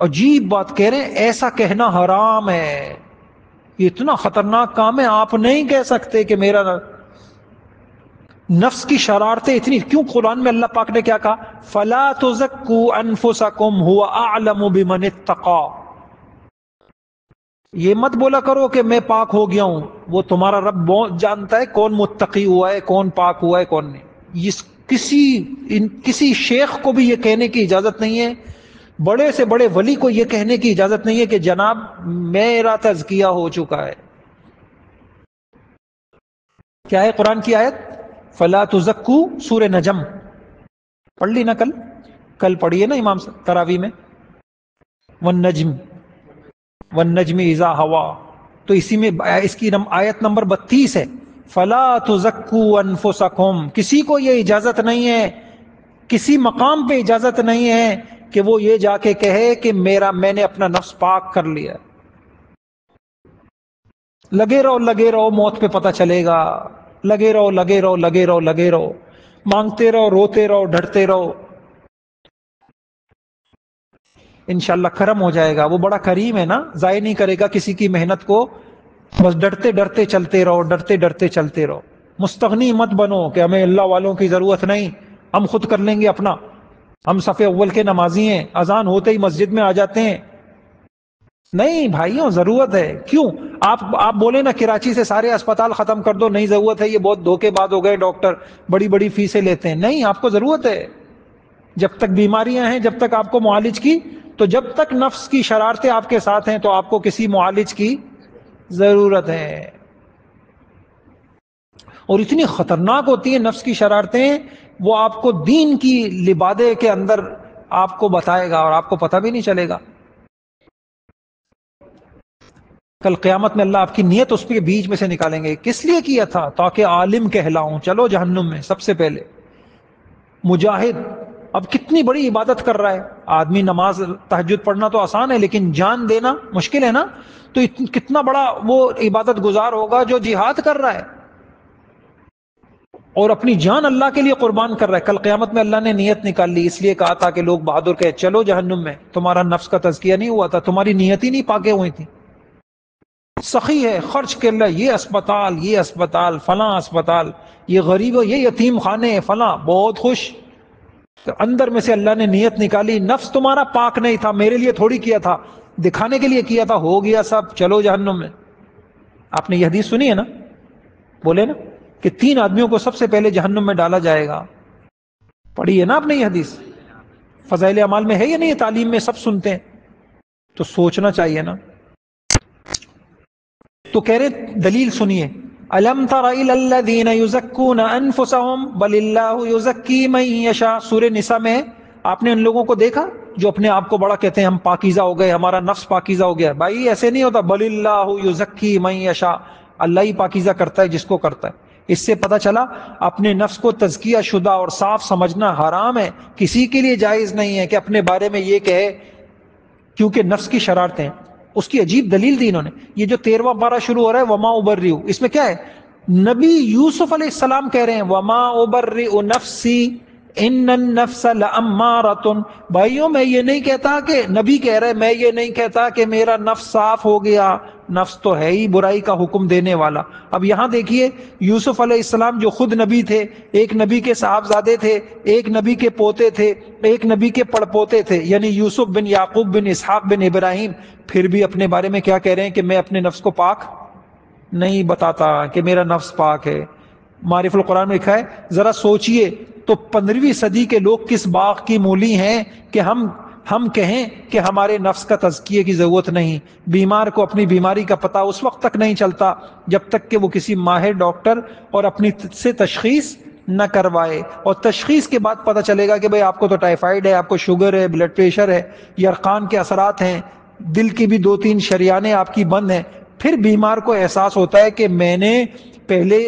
عجیب بات کہہ رہے ہیں، ایسا کہنا حرام ہے، یہ اتنا خطرناک کام ہے، آپ نہیں کہہ سکتے کہ میرا نفس کی شرارتیں اتنی کیوں؟ قرآن میں اللہ پاک نے کیا کہا؟ فَلَا تُزَكُّوا أَنفُسَكُمْ هُوَ أَعْلَمُ بِمَنِ اتَّقَىٰ، یہ مت بولا کرو کہ میں پاک ہو گیا ہوں، وہ تمہارا رب جانتا ہے کون متقی ہوا ہے، کون پاک ہوا ہے، کون نہیں۔ کسی شیخ کو بھی یہ کہنے کی اجازت نہیں ہے، بڑے سے بڑے ولی کو یہ کہنے کی اجازت نہیں ہے کہ جناب میرا تزکیہ ہو چکا ہے۔ کیا ہے قرآن کی آیت؟ فَلَا تُزَكُّوا، سورہ نجم، پڑھ لی نا کل پڑھی ہے نا امام تراوی میں، والنجم اذا ہوا، تو اسی میں اس کی آیت نمبر 32 ہے، فلا تزکوا انفسکم، کسی کو یہ اجازت نہیں ہے، کسی مقام پہ اجازت نہیں ہے کہ وہ یہ جا کے کہے کہ میں نے اپنا نفس پاک کر لیا۔ لگے رہو موت پہ پتہ چلے گا، لگے رہو، مانگتے رہو، روتے رہو، ڈرتے رہو، انشاءاللہ کرم ہو جائے گا۔ وہ بڑا کریم ہے نا، ضائع نہیں کرے گا کسی کی محنت کو، بس ڈرتے چلتے رہو۔ مستغنی مت بنو کہ ہمیں اللہ والوں کی ضرورت نہیں، ہم خود کر لیں گے اپنا، ہم صف اول کے نمازی ہیں، اذان ہوتے ہی مسجد میں آ جاتے ہیں۔ نہیں بھائیوں، ضرورت ہے۔ کیوں آپ بولے نا کراچی سے سارے اسپتال ختم کر دو، نہیں ضرورت ہے، یہ بہت دھوکے باز ہو گئے ڈاکٹر، بڑی بڑی فیسیں لیتے ہیں۔ نہیں، آپ کو ضرورت ہے، جب تک بیماریاں ہیں، جب تک آپ کو معالج کی، تو جب تک نفس کی شرارتیں آپ کے ساتھ ہیں تو آپ کو کسی معالج کی ضرورت ہے۔ اور اتنی خطرناک ہوتی ہیں نفس کی شرارتیں، وہ آپ کو دین کی لبادے کے اندر آپ کو بتائے گا اور آپ کو پتہ بھی نہیں چلے گا۔ کل قیامت میں اللہ آپ کی نیت اس کے بیچ میں سے نکالیں گے، کس لیے کیا تھا؟ تاکہ عالم کہلاؤں، چلو جہنم میں سب سے پہلے۔ مجاہد اب کتنی بڑی عبادت کر رہا ہے آدمی، نماز تہجد پڑھنا تو آسان ہے لیکن جان دینا مشکل ہے نا، تو کتنا بڑا وہ عبادت گزار ہوگا جو جہاد کر رہا ہے اور اپنی جان اللہ کے لیے قربان کر رہا ہے۔ کل قیامت میں اللہ نے نیت نکال لی، اس لیے کہا تھا کہ لوگ بہادر کہے چلو جہنم میں، تمہارا نفس کا تزکیہ نہیں ہوا تھا، تمہاری نیت ہی نہیں پاکے ہوئی تھی۔ سخی ہے، خرچ کر لے، یہ اسپتال فلاں اسپتال، یہ غریب، یہ یتیم خانے فلاں، بہت خوش۔ اندر میں سے اللہ نے نیت نکالی، نفس تمہارا پاک نہیں تھا، میرے لیے تھوڑی کیا تھا، دکھانے کے لیے کیا تھا، ہو گیا سب، چلو جہنم میں۔ آپ نے یہ حدیث سنی ہے نا، بولے نا کہ 3 آدمیوں کو سب سے پہلے جہنم میں ڈالا جائے گا، پڑھی ہے نا آپ نے یہ حدیث؟ فضائل اعمال میں ہے یا نہیں؟ یہ تعلیم میں سب سنتے ہیں، تو سوچنا چاہیے نا۔ تو کہہ رہے دلیل سنیے، الم تر الی الذین یزکون انفسهم بل اللہ یزکی من یشاء، سورہ نساء میں آپ نے ان لوگوں کو دیکھا جو اپنے آپ کو بڑا کہتے ہیں ہم پاکیزہ ہو گئے، ہمارا نفس پاکیزہ ہو گیا۔ بھائی ایسے نہیں ہوتا، بل اللہ یزکی من یشاء، اللہ ہی پاکیزہ کرتا ہے جس کو کرتا ہے۔ اس سے پتہ چلا اپنے نفس کو تزکیہ شدہ اور صاف سمجھنا حرام ہے، کسی کے لیے جائز نہیں ہے کہ اپنے بارے میں یہ کہے، کیونکہ نفس کی شرارتیں۔ اس کی عجیب دلیل دی انہوں نے، یہ جو 13واں پارہ شروع ہو رہا ہے وما ابرئ، اس میں کیا ہے؟ نبی یوسف علیہ السلام کہہ رہے ہیں وما ابرئ نفسی ان النفس لامارۃ۔ بھائیوں میں یہ نہیں کہتا کہ، نبی کہہ رہے میں یہ نہیں کہتا کہ میرا نفس صاف ہو گیا، نفس تو ہے ہی برائی کا حکم دینے والا۔ اب یہاں دیکھیے یوسف علیہ السلام جو خود نبی تھے، ایک نبی کے صاحبزادے تھے، ایک نبی کے پوتے تھے، ایک نبی کے پڑپوتے تھے، یعنی یوسف بن یعقوب بن اسحاق بن ابراہیم، پھر بھی اپنے بارے میں کیا کہہ رہے ہیں کہ میں اپنے نفس کو پاک نہیں بتاتا کہ میرا نفس پاک ہے۔ معرف القرآن میں لکھا ہے، ذرا سوچئے تو 15ویں صدی کے لوگ کس باغ کی مولی ہیں کہ ہم کہیں کہ ہمارے نفس کا تزکیے کی ضرورت نہیں۔ بیمار کو اپنی بیماری کا پتہ اس وقت تک نہیں چلتا جب تک کہ وہ کسی ماہر ڈاکٹر اور اپنی سے تشخیص نہ کروائے، اور تشخیص کے بعد پتہ چلے گا کہ بھئی آپ کو تو ٹائیفائڈ ہے، آپ کو شوگر ہے، بلڈ پریشر ہے، یرقان کے اثرات ہیں، دل کی بھی 2-3 شریانیں آپ کی بند ہیں۔ پھر بیمار کو احساس ہوتا ہے کہ میں نے پہلے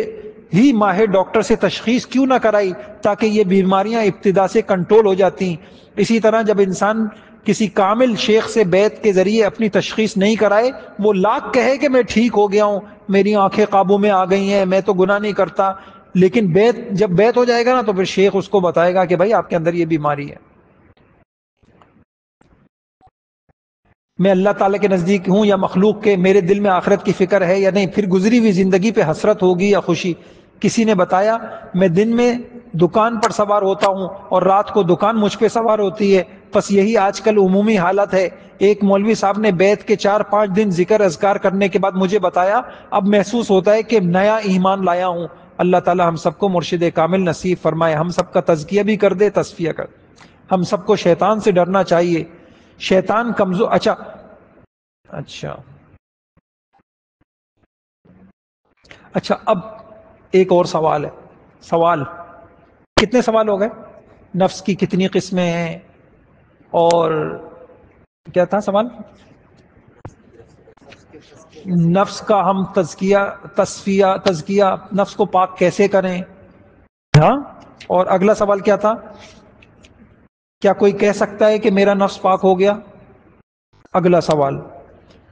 ہی ماہر ڈاکٹر سے تشخیص کیوں نہ کرائی، تاکہ یہ بیماریاں ابتدا سے کنٹرول ہو جاتی۔ اسی طرح جب انسان کسی کامل شیخ سے بیعت کے ذریعے اپنی تشخیص نہیں کرائے، وہ لاکھ کہے کہ میں ٹھیک ہو گیا ہوں، میری آنکھیں قابو میں آ گئی ہیں، میں تو گناہ نہیں کرتا، لیکن جب بیعت ہو جائے گا نا تو پھر شیخ اس کو بتائے گا کہ بھائی آپ کے اندر یہ بیماری ہے۔ میں اللہ تعالیٰ کے نزدیک ہوں یا مخلوق کے، میرے دل میں آخرت کی فکر ہے یا نہیں، پھر گزری ہوئی زندگی پہ حسرت ہوگی یا خوشی۔ کسی نے بتایا میں دن میں دکان پر سوار ہوتا ہوں اور رات کو دکان مجھ پہ سوار ہوتی ہے، بس یہی آج کل عمومی حالت ہے۔ ایک مولوی صاحب نے بیعت کے 4-5 دن ذکر اذکار کرنے کے بعد مجھے بتایا اب محسوس ہوتا ہے کہ نیا ایمان لایا ہوں۔ اللہ تعالیٰ ہم سب کو مرشد کامل نصیب فرمائے، ہم سب کا تزکیہ بھی کر دے، تصفیہ کر دے۔ ہم سب کو شیطان سے ڈرنا چاہیے، شیطان کمزور۔ اچھا اب ایک اور سوال ہے، سوال کتنے سوال ہو گئے؟ نفس کی کتنی قسمیں ہیں، اور کیا تھا سوال؟ نفس کا ہم تزکیہ نفس کو پاک کیسے کریں؟ ہاں، اور اگلا سوال کیا تھا؟ کیا کوئی کہہ سکتا ہے کہ میرا نفس پاک ہو گیا؟ اگلا سوال،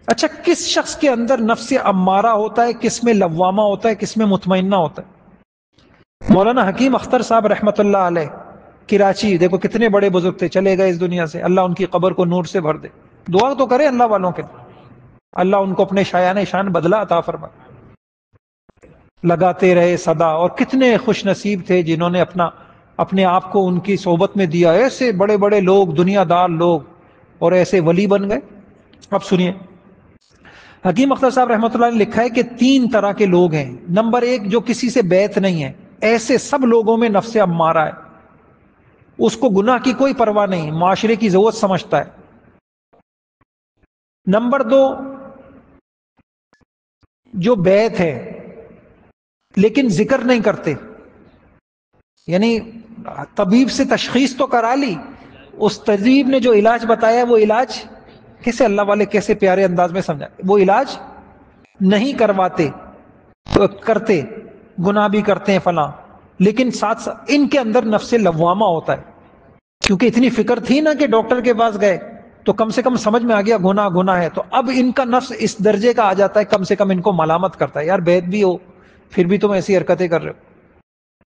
اچھا کس شخص کے اندر نفس امارہ ہوتا ہے، کس میں لوامہ ہوتا ہے، کس میں مطمئنہ ہوتا ہے؟ مولانا حکیم اختر صاحب رحمۃ اللہ علیہ، کراچی، دیکھو کتنے بڑے بزرگ تھے، چلے گئے اس دنیا سے، اللہ ان کی قبر کو نور سے بھر دے، دعا تو کرے اللہ والوں کے، اللہ ان کو اپنے شایان شان بدلہ عطا فرما، لگاتے رہے صدا، اور کتنے خوش نصیب تھے جنہوں نے اپنے آپ کو ان کی صحبت میں دیا، ایسے بڑے بڑے لوگ، دنیا دار لوگ، اور ایسے ولی بن گئے۔ اب سنیے، حکیم اختر صاحب رحمۃ اللہ نے لکھا ہے کہ 3 طرح کے لوگ ہیں۔ نمبر 1، جو کسی سے بیعت نہیں ہے، ایسے سب لوگوں میں نفس امارہ ہے، اس کو گناہ کی کوئی پرواہ نہیں، معاشرے کی ضرورت سمجھتا ہے۔ نمبر 2، جو بیعت ہے لیکن ذکر نہیں کرتے، یعنی طبیب سے تشخیص تو کرا لی، اس طبیب نے جو علاج بتایا وہ علاج کیسے اللہ والے کیسے پیارے انداز میں سمجھا، وہ علاج نہیں کرواتے، کرتے گناہ بھی کرتے ہیں فلاں، لیکن ساتھ ساتھ ان کے اندر نفس لوامہ ہوتا ہے، کیونکہ اتنی فکر تھی نا کہ ڈاکٹر کے پاس گئے تو کم سے کم سمجھ میں آ گیا گناہ ہے، تو اب ان کا نفس اس درجے کا آ جاتا ہے، کم سے کم ان کو ملامت کرتا ہے، یار بیعت بھی ہو پھر بھی تم ایسی حرکتیں کر رہے ہو،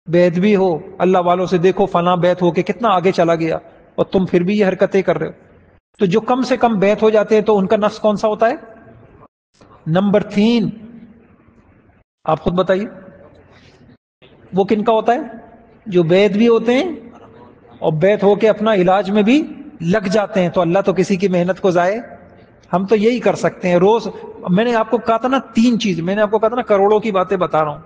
بیعت بھی ہو اللہ والوں سے، دیکھو فلاں بیعت ہو کے کتنا آگے چلا گیا اور تم پھر بھی یہ حرکتیں کر رہے ہو۔ تو جو کم سے کم بیعت ہو جاتے ہیں تو ان کا نفس کون سا ہوتا ہے؟ نمبر 3، آپ خود بتائیے وہ کن کا ہوتا ہے؟ جو بیعت بھی ہوتے ہیں اور بیعت ہو کے اپنا علاج میں بھی لگ جاتے ہیں، تو اللہ تو کسی کی محنت کو ضائع، ہم تو یہی کر سکتے ہیں روز۔ میں نے آپ کو کہا تھا نا 3 چیز، میں نے آپ کو کہا تھا نا کروڑوں کی باتیں بتا رہا ہوں،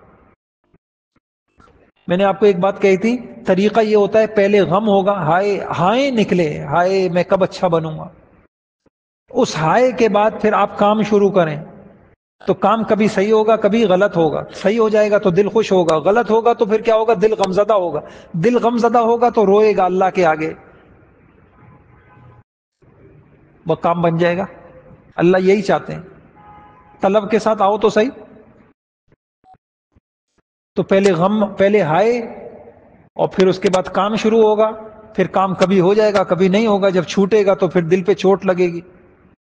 میں نے آپ کو ایک بات کہی تھی، طریقہ یہ ہوتا ہے پہلے غم ہوگا، ہائے نکلے، ہائے میں کب اچھا بنوں گا، اس ہائے کے بعد پھر آپ کام شروع کریں، تو کام کبھی صحیح ہوگا کبھی غلط ہوگا، صحیح ہو جائے گا تو دل خوش ہوگا، غلط ہوگا تو پھر کیا ہوگا؟ دل غمزدہ ہوگا، دل غمزدہ ہوگا تو روئے گا اللہ کے آگے، وہ کام بن جائے گا۔ اللہ یہی چاہتے ہیں، طلب کے ساتھ آؤ تو صحیح، تو پہلے غم، پہلے ہائے، اور پھر اس کے بعد کام شروع ہوگا، پھر کام کبھی ہو جائے گا کبھی نہیں ہوگا، جب چھوٹے گا تو پھر دل پہ چوٹ لگے گی،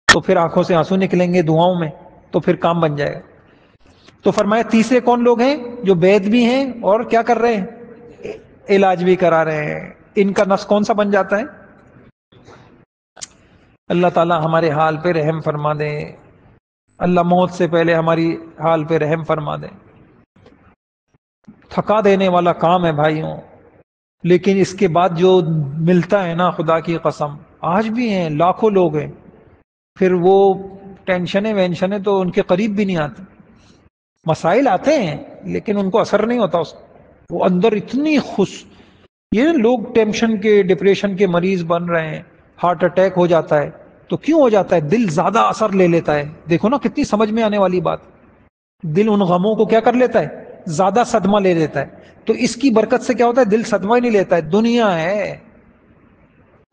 تو پھر آنکھوں سے آنسو نکلیں گے دعاؤں میں، تو پھر کام بن جائے گا۔ تو فرمایا تیسرے کون لوگ ہیں؟ جو بیعت بھی ہیں اور کیا کر رہے ہیں؟ علاج بھی کرا رہے ہیں، ان کا نفس کون سا بن جاتا ہے؟ اللہ تعالی ہمارے حال پہ رحم فرما دے، اللہ موت سے پہلے ہماری حال پہ رحم فرما دے۔ تھکا دینے والا کام ہے بھائیوں، لیکن اس کے بعد جو ملتا ہے نا، خدا کی قسم، آج بھی ہیں لاکھوں لوگ ہیں، پھر وہ ٹینشنیں وینشنیں تو ان کے قریب بھی نہیں آتی، مسائل آتے ہیں لیکن ان کو اثر نہیں ہوتا، وہ اندر اتنی یہ لوگ ٹینشن کے، ڈپریشن کے مریض بن رہے ہیں، ہارٹ اٹیک ہو جاتا ہے، تو کیوں ہو جاتا ہے؟ دل زیادہ اثر لے لیتا ہے، دیکھو نا کتنی سمجھ میں آنے والی بات، دل ان غموں کو کیا کر لیتا ہے؟ زیادہ صدمہ لے لیتا ہے، تو اس کی برکت سے کیا ہوتا ہے؟ دل صدمہ ہی نہیں لیتا ہے، دنیا ہے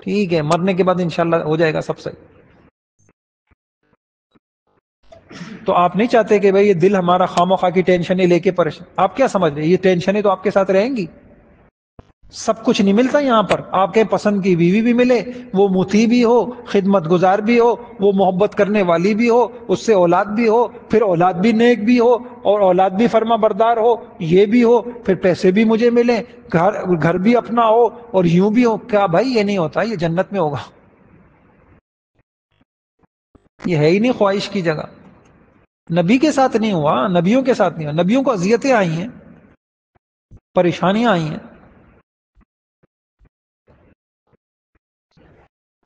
ٹھیک ہے، مرنے کے بعد انشاءاللہ ہو جائے گا سب صحیح۔ تو آپ نہیں چاہتے کہ بھئی یہ دل ہمارا خواہ کی ٹینشنیں لے کے پریشان، آپ کیا سمجھ رہے ہیں یہ ٹینشنیں تو آپ کے ساتھ رہیں گی؟ سب کچھ نہیں ملتا یہاں پر، آپ کے پسند کی بیوی بھی ملے، وہ مطیع بھی ہو، خدمت گزار بھی ہو، وہ محبت کرنے والی بھی ہو، اس سے اولاد بھی ہو، پھر اولاد بھی نیک بھی ہو، اور اولاد بھی فرما بردار ہو، یہ بھی ہو، پھر پیسے بھی مجھے ملیں، گھر بھی اپنا ہو، اور یوں بھی ہو، کیا بھائی یہ نہیں ہوتا؟ یہ جنت میں ہوگا؟ یہ ہے ہی نہیں خواہش کی جگہ، نبی کے ساتھ نہیں ہوا، نبیوں کے ساتھ نہیں ہوا، نبیوں کو اذیتیں آئی ہیں، پریشانیاں آئی ہیں۔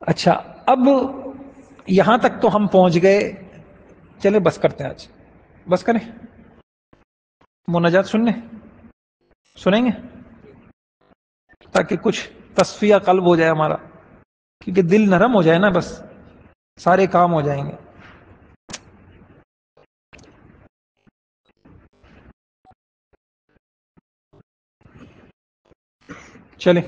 اچھا، اب یہاں تک تو ہم پہنچ گئے، چلے بس کرتے ہیں، آج بس کریں، مناجات سنیں گے تاکہ کچھ تصفیہ قلب ہو جائے ہمارا، کیونکہ دل نرم ہو جائے نا، بس سارے کام ہو جائیں گے۔ چلیں